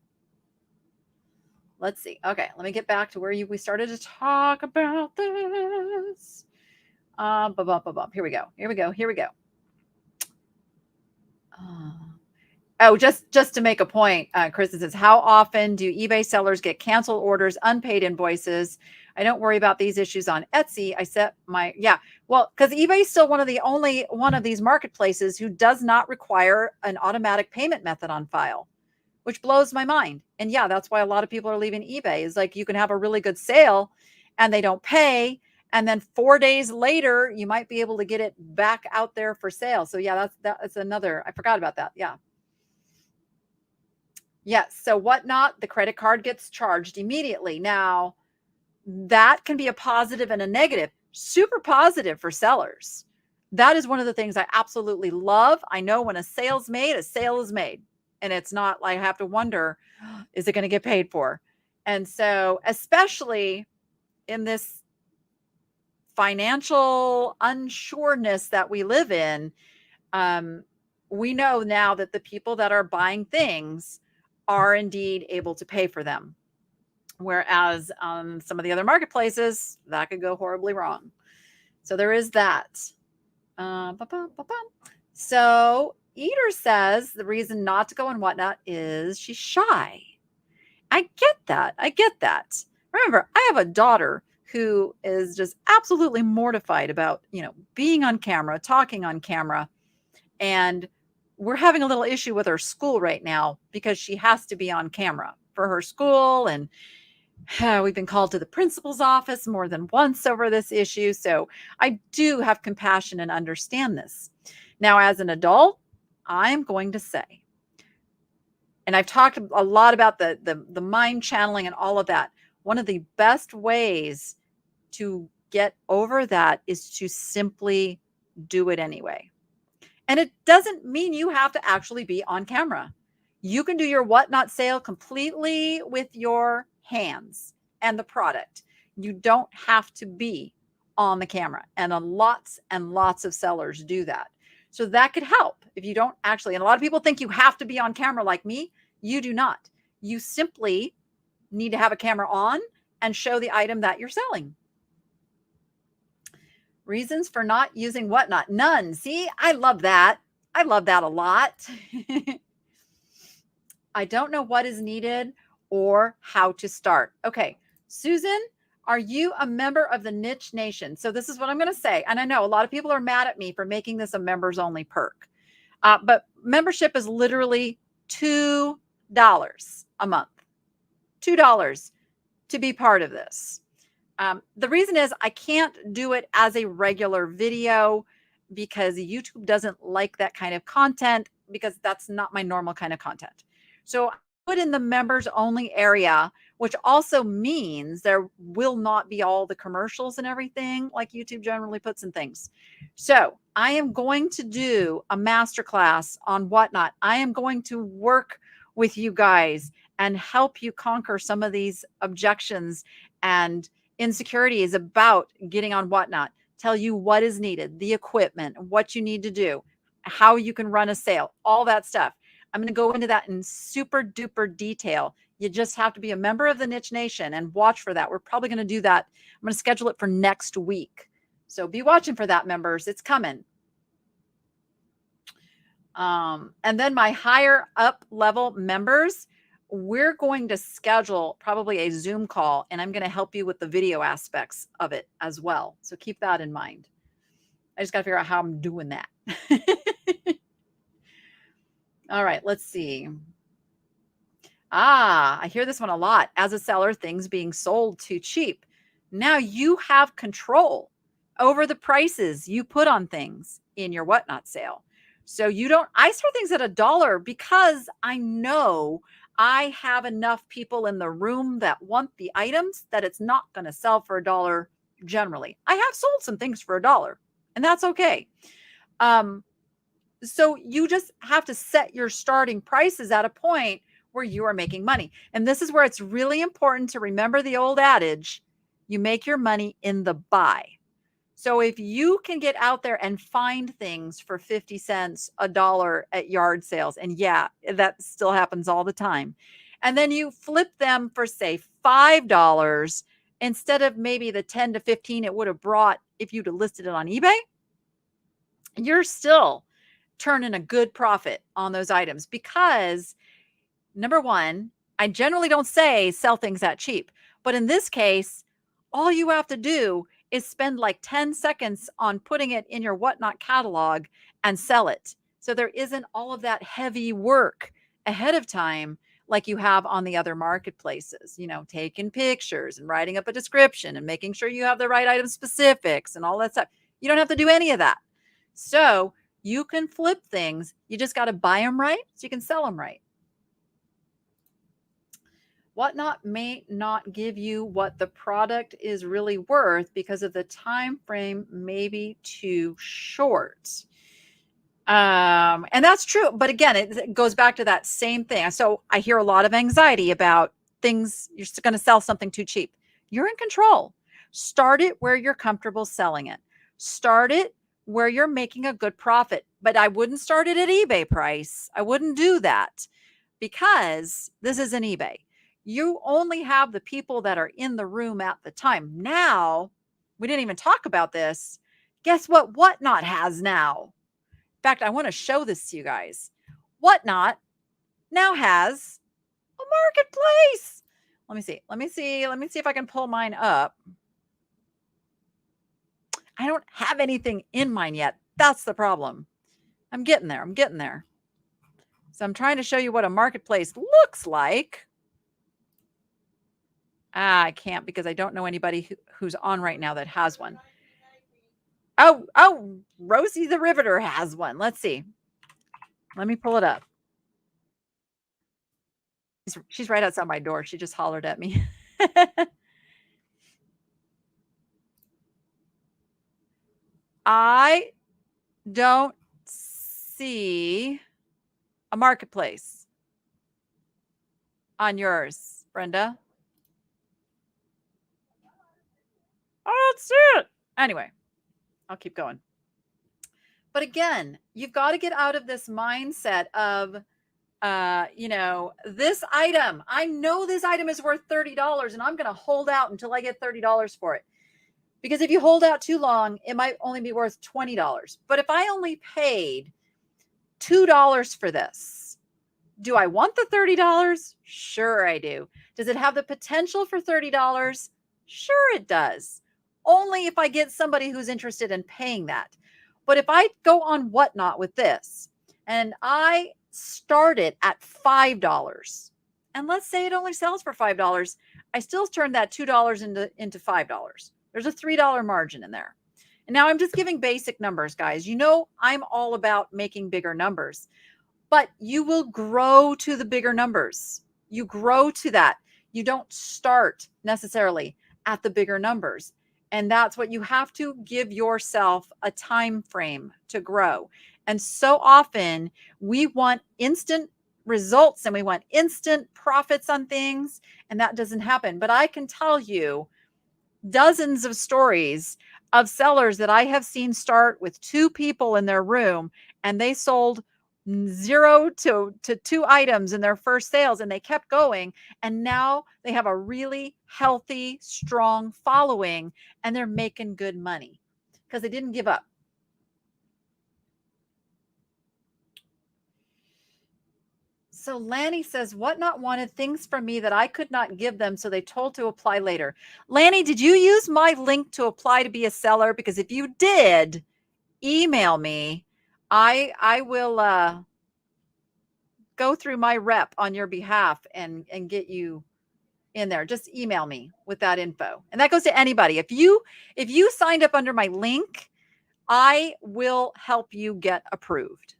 Let's see. Okay, let me get back to where we started to talk about this. Here we go. Just to make a point, Chris says, how often do eBay sellers get canceled orders, unpaid invoices? I don't worry about these issues on Etsy. I set because eBay is still one of these marketplaces who does not require an automatic payment method on file, which blows my mind. And yeah, that's why a lot of people are leaving eBay, is like, you can have a really good sale and they don't pay. And then 4 days later, you might be able to get it back out there for sale. So yeah, that's another, I forgot about that. Yeah. Yes. So Whatnot, the credit card gets charged immediately. Now, that can be a positive and a negative. Super positive for sellers. That is one of the things I absolutely love. I know when a sale is made. And it's not like I have to wonder, is it going to get paid for? And so, especially in this financial unsureness that we live in, we know now that the people that are buying things are indeed able to pay for them. Whereas some of the other marketplaces, that could go horribly wrong. So there is that. So Eater says the reason not to go on Whatnot is she's shy. I get that. Remember, I have a daughter who is just absolutely mortified about, being on camera, talking on camera. And we're having a little issue with her school right now because she has to be on camera for her school. And we've been called to the principal's office more than once over this issue. So I do have compassion and understand this. Now, as an adult, I'm going to say, and I've talked a lot about the mind channeling and all of that. One of the best ways to get over that is to simply do it anyway. And it doesn't mean you have to actually be on camera. You can do your Whatnot sale completely with your hands and the product. You don't have to be on the camera. And lots of sellers do that. So that could help if you don't actually. And a lot of people think you have to be on camera like me. You do not. You simply need to have a camera on and show the item that you're selling. Reasons for not using Whatnot. None. See, I love that. I love that a lot. I don't know what is needed or how to start. Okay, Susan, are you a member of the Niche Nation? So this is what I'm going to say. And I know a lot of people are mad at me for making this a members only perk. But membership is literally $2 a month. $2 to be part of this. The reason is I can't do it as a regular video because YouTube doesn't like that kind of content because that's not my normal kind of content. So I put in the members only area, which also means there will not be all the commercials and everything like YouTube generally puts in things. So I am going to do a masterclass on Whatnot. I am going to work with you guys and help you conquer some of these objections and insecurities about getting on Whatnot, tell you what is needed, the equipment, what you need to do, how you can run a sale, all that stuff. I'm going to go into that in super duper detail. You just have to be a member of the Niche Nation and watch for that. We're probably going to do that. I'm going to schedule it for next week. So be watching for that, members. It's coming. And then my higher up level members, we're going to schedule probably a Zoom call, and I'm going to help you with the video aspects of it as well. So keep that in mind. I just got to figure out how I'm doing that. All right, let's see. I hear this one a lot. As a seller, things being sold too cheap. Now you have control over the prices you put on things in your Whatnot sale. So I start things at $1 because I know I have enough people in the room that want the items that it's not going to sell for $1 generally. I have sold some things for $1, and that's okay. So you just have to set your starting prices at a point where you are making money. And this is where it's really important to remember the old adage, you make your money in the buy. So if you can get out there and find things for 50 cents, $1 at yard sales, and yeah, that still happens all the time. And then you flip them for say $5 instead of maybe the 10 to 15 it would have brought if you'd have listed it on eBay, you're still turning a good profit on those items because number one, I generally don't say sell things that cheap, but in this case, all you have to do is spend like 10 seconds on putting it in your Whatnot catalog and sell it. So there isn't all of that heavy work ahead of time like you have on the other marketplaces, taking pictures and writing up a description and making sure you have the right item specifics and all that stuff. You don't have to do any of that. So you can flip things. You just got to buy them right so you can sell them right. Whatnot may not give you what the product is really worth because of the time frame may be too short. And that's true. But again, it goes back to that same thing. So I hear a lot of anxiety about things. You're going to sell something too cheap. You're in control. Start it where you're comfortable selling it. Start it where you're making a good profit. But I wouldn't start it at eBay price. I wouldn't do that because this isn't eBay. You only have the people that are in the room at the time. Now, we didn't even talk about this. Guess what Whatnot has now? In fact, I want to show this to you guys. Whatnot now has a marketplace. Let me see if I can pull mine up. I don't have anything in mine yet. That's the problem. I'm getting there. So I'm trying to show you what a marketplace looks like. I can't because I don't know anybody who's on right now that has one. Oh, Rosie the Riveter has one. Let's see. Let me pull it up. She's right outside my door. She just hollered at me. I don't see a marketplace on yours, Brenda. I don't see it. Anyway, I'll keep going. But again, you've got to get out of this mindset of, this item, I know this item is worth $30 and I'm going to hold out until I get $30 for it. Because if you hold out too long, it might only be worth $20. But if I only paid $2 for this, do I want the $30? Sure, I do. Does it have the potential for $30? Sure, it does. Only if I get somebody who's interested in paying that. But if I go on Whatnot with this and I start it at $5, and let's say it only sells for $5, I still turn that $2 into $5. There's a $3 margin in there. And now I'm just giving basic numbers, guys. I'm all about making bigger numbers, but you will grow to the bigger numbers. You grow to that. You don't start necessarily at the bigger numbers. And that's what you have to give yourself a time frame to grow. And so often we want instant results and we want instant profits on things, and that doesn't happen. But I can tell you dozens of stories of sellers that I have seen start with 2 people in their room, and they sold 0 to 2 items in their first sales, and they kept going. And now they have a really healthy, strong following, and they're making good money because they didn't give up. So Lanny says, Whatnot wanted things from me that I could not give them, so they told to apply later. Lanny, did you use my link to apply to be a seller? Because if you did, email me. I will go through my rep on your behalf and get you in there. Just email me with that info. And that goes to anybody. If you signed up under my link, I will help you get approved.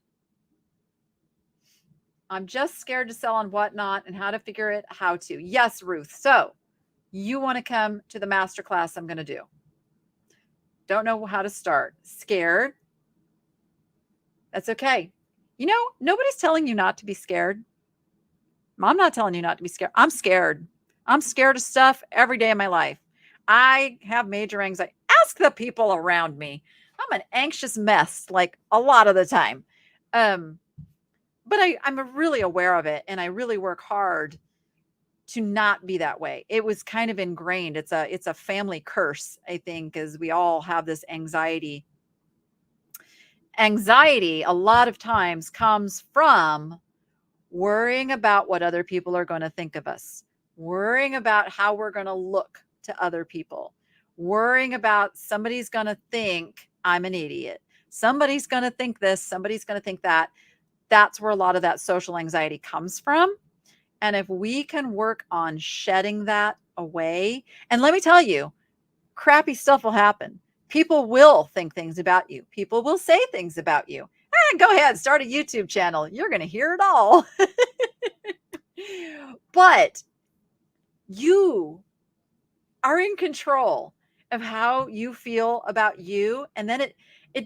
I'm just scared to sell on Whatnot and how to figure it how to. Yes, Ruth. So you want to come to the masterclass I'm going to do. Don't know how to start. Scared. That's okay. Nobody's telling you not to be scared. I'm not telling you not to be scared. I'm scared. I'm scared of stuff every day of my life. I have major anxiety. Ask the people around me. I'm an anxious mess, like a lot of the time. But I'm really aware of it, and I really work hard to not be that way. It was kind of ingrained. It's a family curse, I think, as we all have this anxiety. Anxiety a lot of times comes from worrying about what other people are going to think of us, worrying about how we're going to look to other people, worrying about somebody's going to think I'm an idiot. Somebody's going to think this, somebody's going to think that. That's where a lot of that social anxiety comes from. And if we can work on shedding that away, and let me tell you, crappy stuff will happen. People will think things about you. People will say things about you. Go ahead, start a YouTube channel. You're going to hear it all. But you are in control of how you feel about you. And then it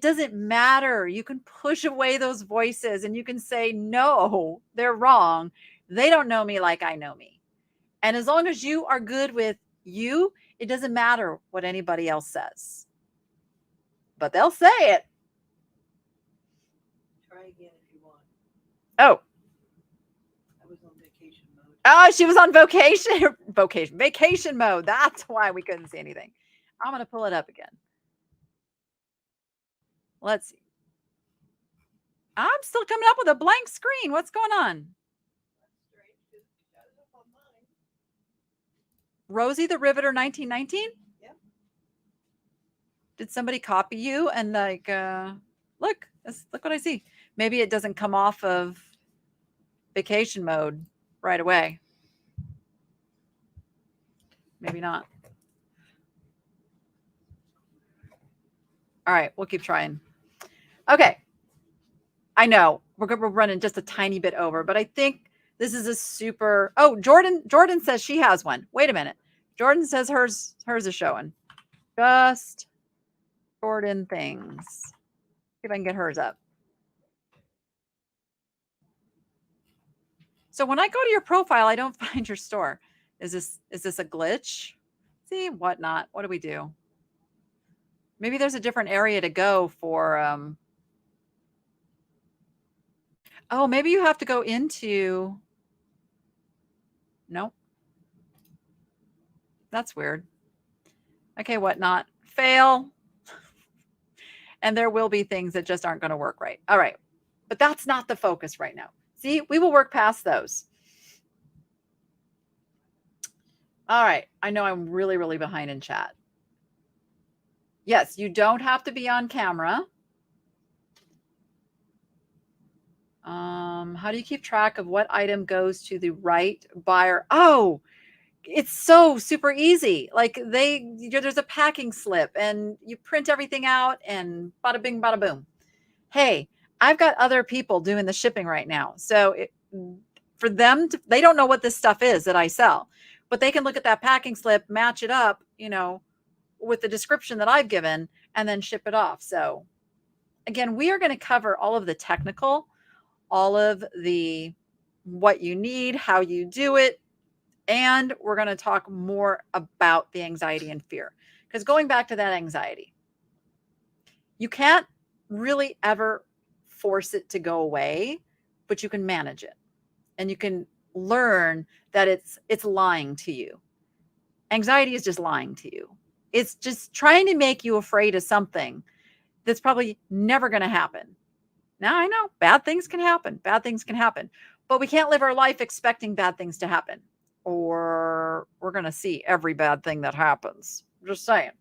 doesn't matter. You can push away those voices and you can say, no, they're wrong. They don't know me like I know me. And as long as you are good with you, it doesn't matter what anybody else says. But they'll say it. Try again if you want. Oh. I was on vacation mode. Oh, she was on vacation mode. That's why we couldn't see anything. I'm going to pull it up again. Let's see. I'm still coming up with a blank screen. What's going on? Rosie the Riveter 1919? Yeah. Did somebody copy you and look what I see. Maybe it doesn't come off of vacation mode right away. Maybe not. All right, we'll keep trying. Okay. I know we're running just a tiny bit over, but I think this is a super. Oh, Jordan says she has one. Wait a minute. Jordan says hers is showing. Just Jordan things. See if I can get hers up. So when I go to your profile, I don't find your store. Is this a glitch? See, Whatnot. What do we do? Maybe there's a different area to go for Oh, maybe you have to go into. Nope. That's weird. Okay, whatnot. Fail. And there will be things that just aren't going to work right. All right. But that's not the focus right now. See, we will work past those. All right. I know I'm really, really behind in chat. Yes, you don't have to be on camera. How do you keep track of what item goes to the right buyer? Oh, it's so super easy. Like there's a packing slip and you print everything out and bada bing, bada boom. Hey, I've got other people doing the shipping right now. So for them, they don't know what this stuff is that I sell, but they can look at that packing slip, match it up, with the description that I've given and then ship it off. So again, we are going to cover all of the technical, all of the what you need, how you do it, and we're going to talk more about the anxiety and fear. Because going back to that anxiety, you can't really ever force it to go away, but you can manage it. And you can learn that it's lying to you. Anxiety is just lying to you. It's just trying to make you afraid of something that's probably never going to happen. Now, I know bad things can happen. Bad things can happen. But we can't live our life expecting bad things to happen, or we're going to see every bad thing that happens. Just saying.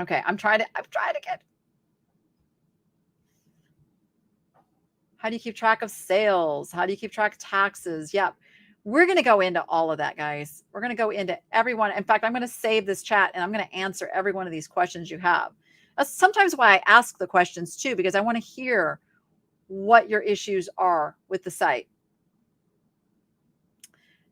Okay, I'm trying to get. How do you keep track of sales? How do you keep track of taxes? Yep. We're going to go into all of that, guys. We're going to go into everyone. In fact, I'm going to save this chat and I'm going to answer every one of these questions you have. That's sometimes why I ask the questions too, because I want to hear what your issues are with the site.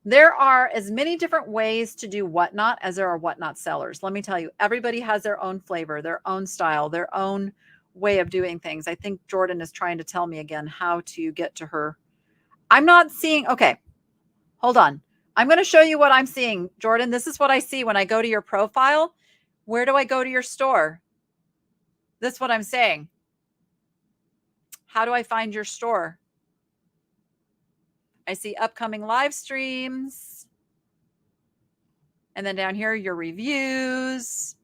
There are as many different ways to do whatnot as there are whatnot sellers. Let me tell you, everybody has their own flavor, their own style, their own way of doing things. I think Jordan is trying to tell me again how to get to her. I'm not seeing. Okay, hold on. I'm going to show you what I'm seeing. Jordan, this is what I see when I go to your profile. Where do I go to your store? That's what I'm saying. How do I find your store? I see upcoming live streams. And then down here, your reviews,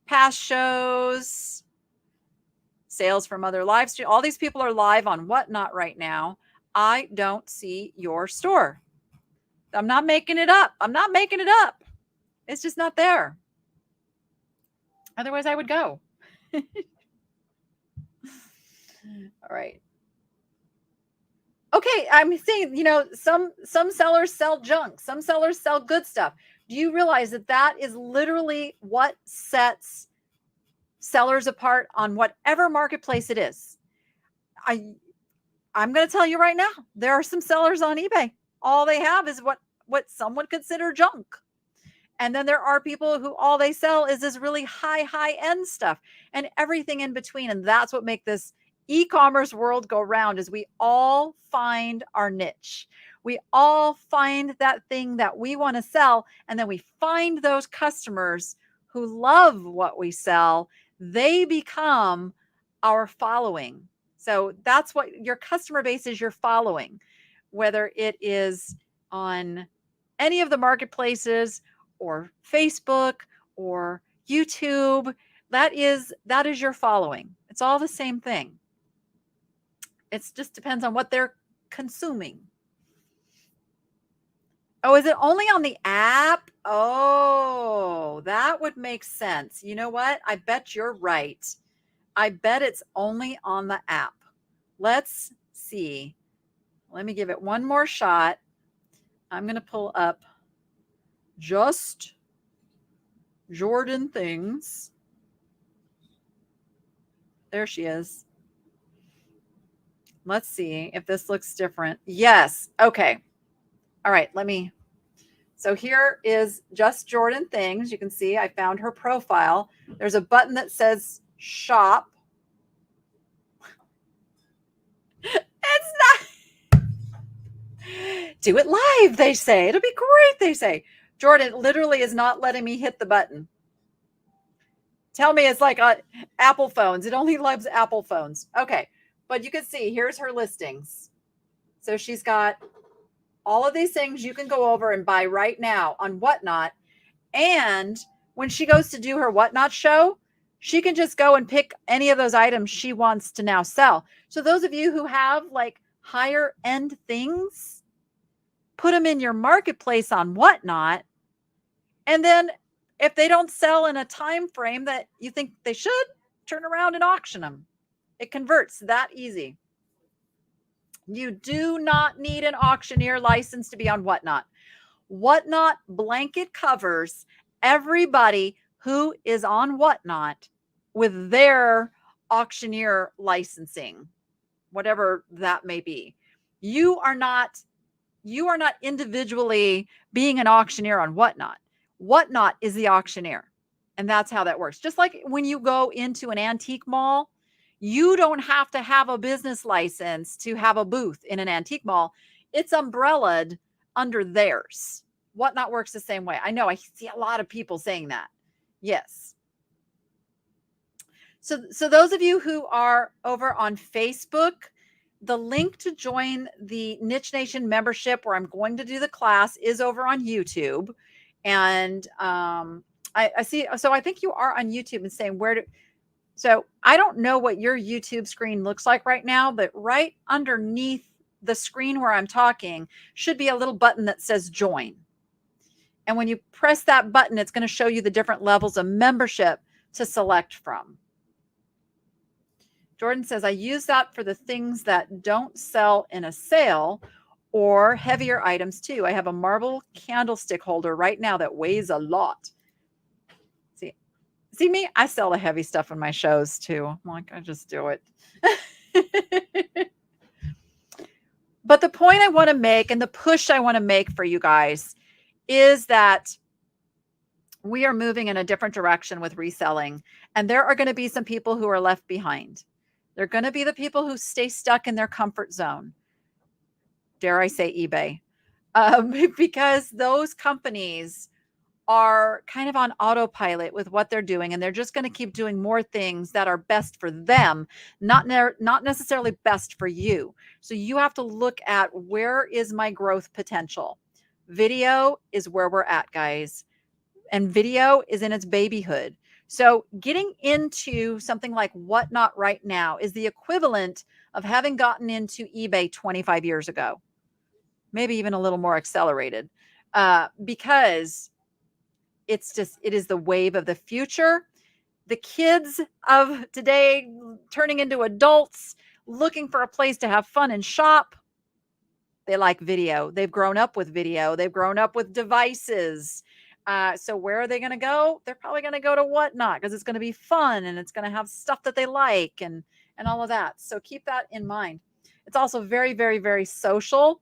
past shows, sales from other live streams. All these people are live on Whatnot right now. I don't see your store. I'm not making it up. I'm not making it up. It's just not there. Otherwise, I would go. All right. Okay, I'm saying, some sellers sell junk. Some sellers sell good stuff. Do you realize that is literally what sets sellers apart on whatever marketplace it is? I'm going to tell you right now, there are some sellers on eBay. All they have is what some would consider junk. And then there are people who all they sell is this really high end stuff and everything in between. And that's what makes this e-commerce world go round, is we all find our niche. We all find that thing that we want to sell. And then we find those customers who love what we sell. They become our following. So that's what your customer base is, your following, whether it is on any of the marketplaces or Facebook or YouTube. That is your following. It's all the same thing. It just depends on what they're consuming. Oh, is it only on the app? Oh, that would make sense. You know what? I bet you're right. I bet it's only on the app. Let's see. Let me give it one more shot. I'm going to pull up just Jordan things. There she is. Let's see if this looks different. Yes. Okay. All right. So here is just Jordan things. You can see I found her profile. There's a button that says shop. It's not. Do it live, they say. It'll be great, they say. Jordan literally is not letting me hit the button. Tell me it's like Apple phones. It only loves Apple phones. Okay. But you can see, here's her listings. So she's got all of these things you can go over and buy right now on Whatnot. And when she goes to do her Whatnot show, she can just go and pick any of those items she wants to now sell. So those of you who have like higher end things, put them in your marketplace on Whatnot. And then if they don't sell in a time frame that you think they should, turn around and auction them. It converts that easy. You do not need an auctioneer license to be on Whatnot. Whatnot blanket covers everybody who is on Whatnot with their auctioneer licensing, whatever that may be. You are not individually being an auctioneer on Whatnot. Whatnot is the auctioneer. And that's how that works. Just like when you go into an antique mall, you don't have to have a business license to have a booth in an antique mall. It's umbrellaed under theirs. Whatnot works the same way. I know I see a lot of people saying that. Yes. So those of you who are over on Facebook, the link to join the Niche Nation membership where I'm going to do the class is over on YouTube. And I see, so I think you are on YouTube and saying so I don't know what your YouTube screen looks like right now, but right underneath the screen where I'm talking should be a little button that says join. And when you press that button, it's going to show you the different levels of membership to select from. Jordan says, I use that for the things that don't sell in a sale or heavier items too. I have a marble candlestick holder right now that weighs a lot. See me? I sell the heavy stuff in my shows too. I'm like, I just do it. But the point I want to make and the push I want to make for you guys is that we are moving in a different direction with reselling. And there are going to be some people who are left behind. They're going to be the people who stay stuck in their comfort zone. Dare I say eBay? Because those companies are kind of on autopilot with what they're doing, and they're just going to keep doing more things that are best for them, not necessarily best for you. So you have to look at, where is my growth potential? Video is where we're at, guys. And video is in its babyhood. So getting into something like Whatnot right now is the equivalent of having gotten into eBay 25 years ago, maybe even a little more accelerated, because it is the wave of the future. The kids of today turning into adults, looking for a place to have fun and shop. They like video. They've grown up with video. They've grown up with devices. So where are they going to go? They're probably going to go to Whatnot because it's going to be fun and it's going to have stuff that they like and all of that. So keep that in mind. It's also very, very, very social.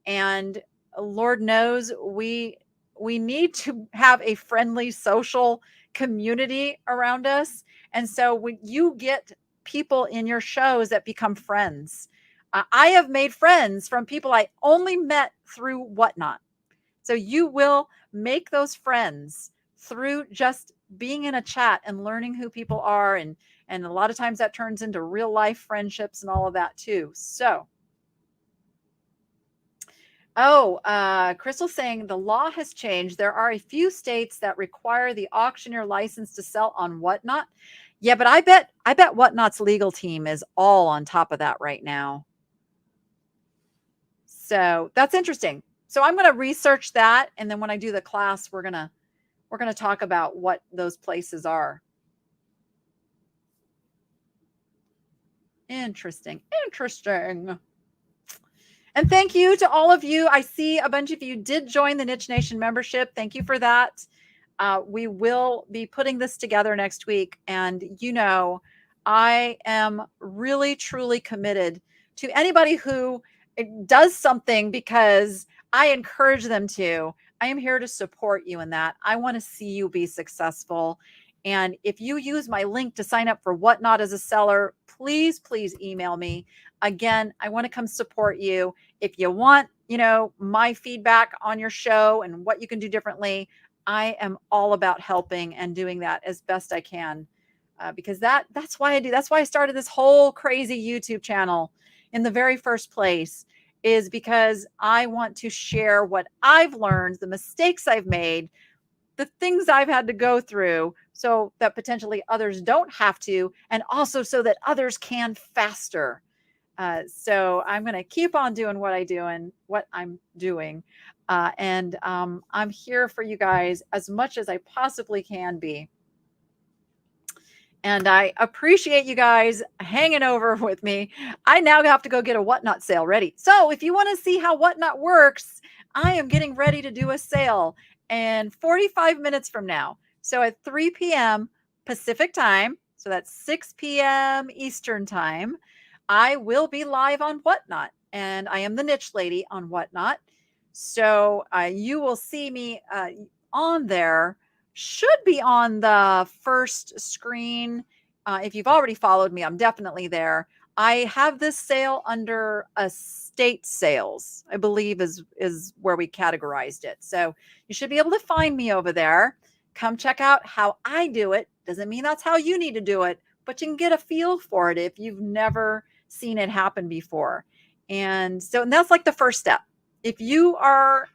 And Lord knows we need to have a friendly social community around us. And so when you get people in your shows that become friends, I have made friends from people I only met through Whatnot. So you will make those friends through just being in a chat and learning who people are. And a lot of times that turns into real life friendships and all of that too. So, Crystal's saying the law has changed. There are a few states that require the auctioneer license to sell on Whatnot. Yeah, but I bet Whatnot's legal team is all on top of that right now. So that's interesting. So I'm going to research that. And then when I do the class, we're going to talk about what those places are. Interesting. And thank you to all of you. I see a bunch of you did join the Niche Nation membership. Thank you for that. We will be putting this together next week. And I am really, truly committed to anybody who does something because I encourage them to. I am here to support you in that. I want to see you be successful. And if you use my link to sign up for Whatnot as a seller, please email me. Again, I want to come support you. If you want, my feedback on your show and what you can do differently, I am all about helping and doing that as best I can because that's why I do. That's why I started this whole crazy YouTube channel in the very first place, is because I want to share what I've learned, the mistakes I've made, the things I've had to go through, so that potentially others don't have to, and also so that others can faster. So I'm going to keep on doing what I do and what I'm doing. And I'm here for you guys as much as I possibly can be. And I appreciate you guys hanging over with me. I now have to go get a Whatnot sale ready. So if you want to see how Whatnot works, I am getting ready to do a sale in 45 minutes from now. So at 3 p.m. Pacific time, so that's 6 p.m. Eastern time, I will be live on Whatnot. And I am the niche lady on Whatnot. So you will see me on there. Should be on the first screen. If you've already followed me, I'm definitely there. I have this sale under estate sales, I believe is where we categorized it. So you should be able to find me over there. Come check out how I do it. Doesn't mean that's how you need to do it, but you can get a feel for it if you've never seen it happen before. And that's like the first step. If you are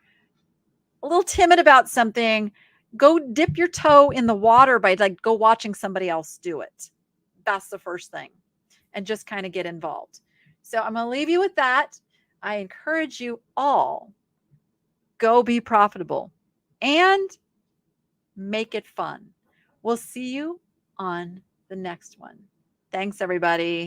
a little timid about something, go dip your toe in the water by go watching somebody else do it. That's the first thing. And just kind of get involved. So I'm going to leave you with that. I encourage you all, go be profitable and make it fun. We'll see you on the next one. Thanks, everybody.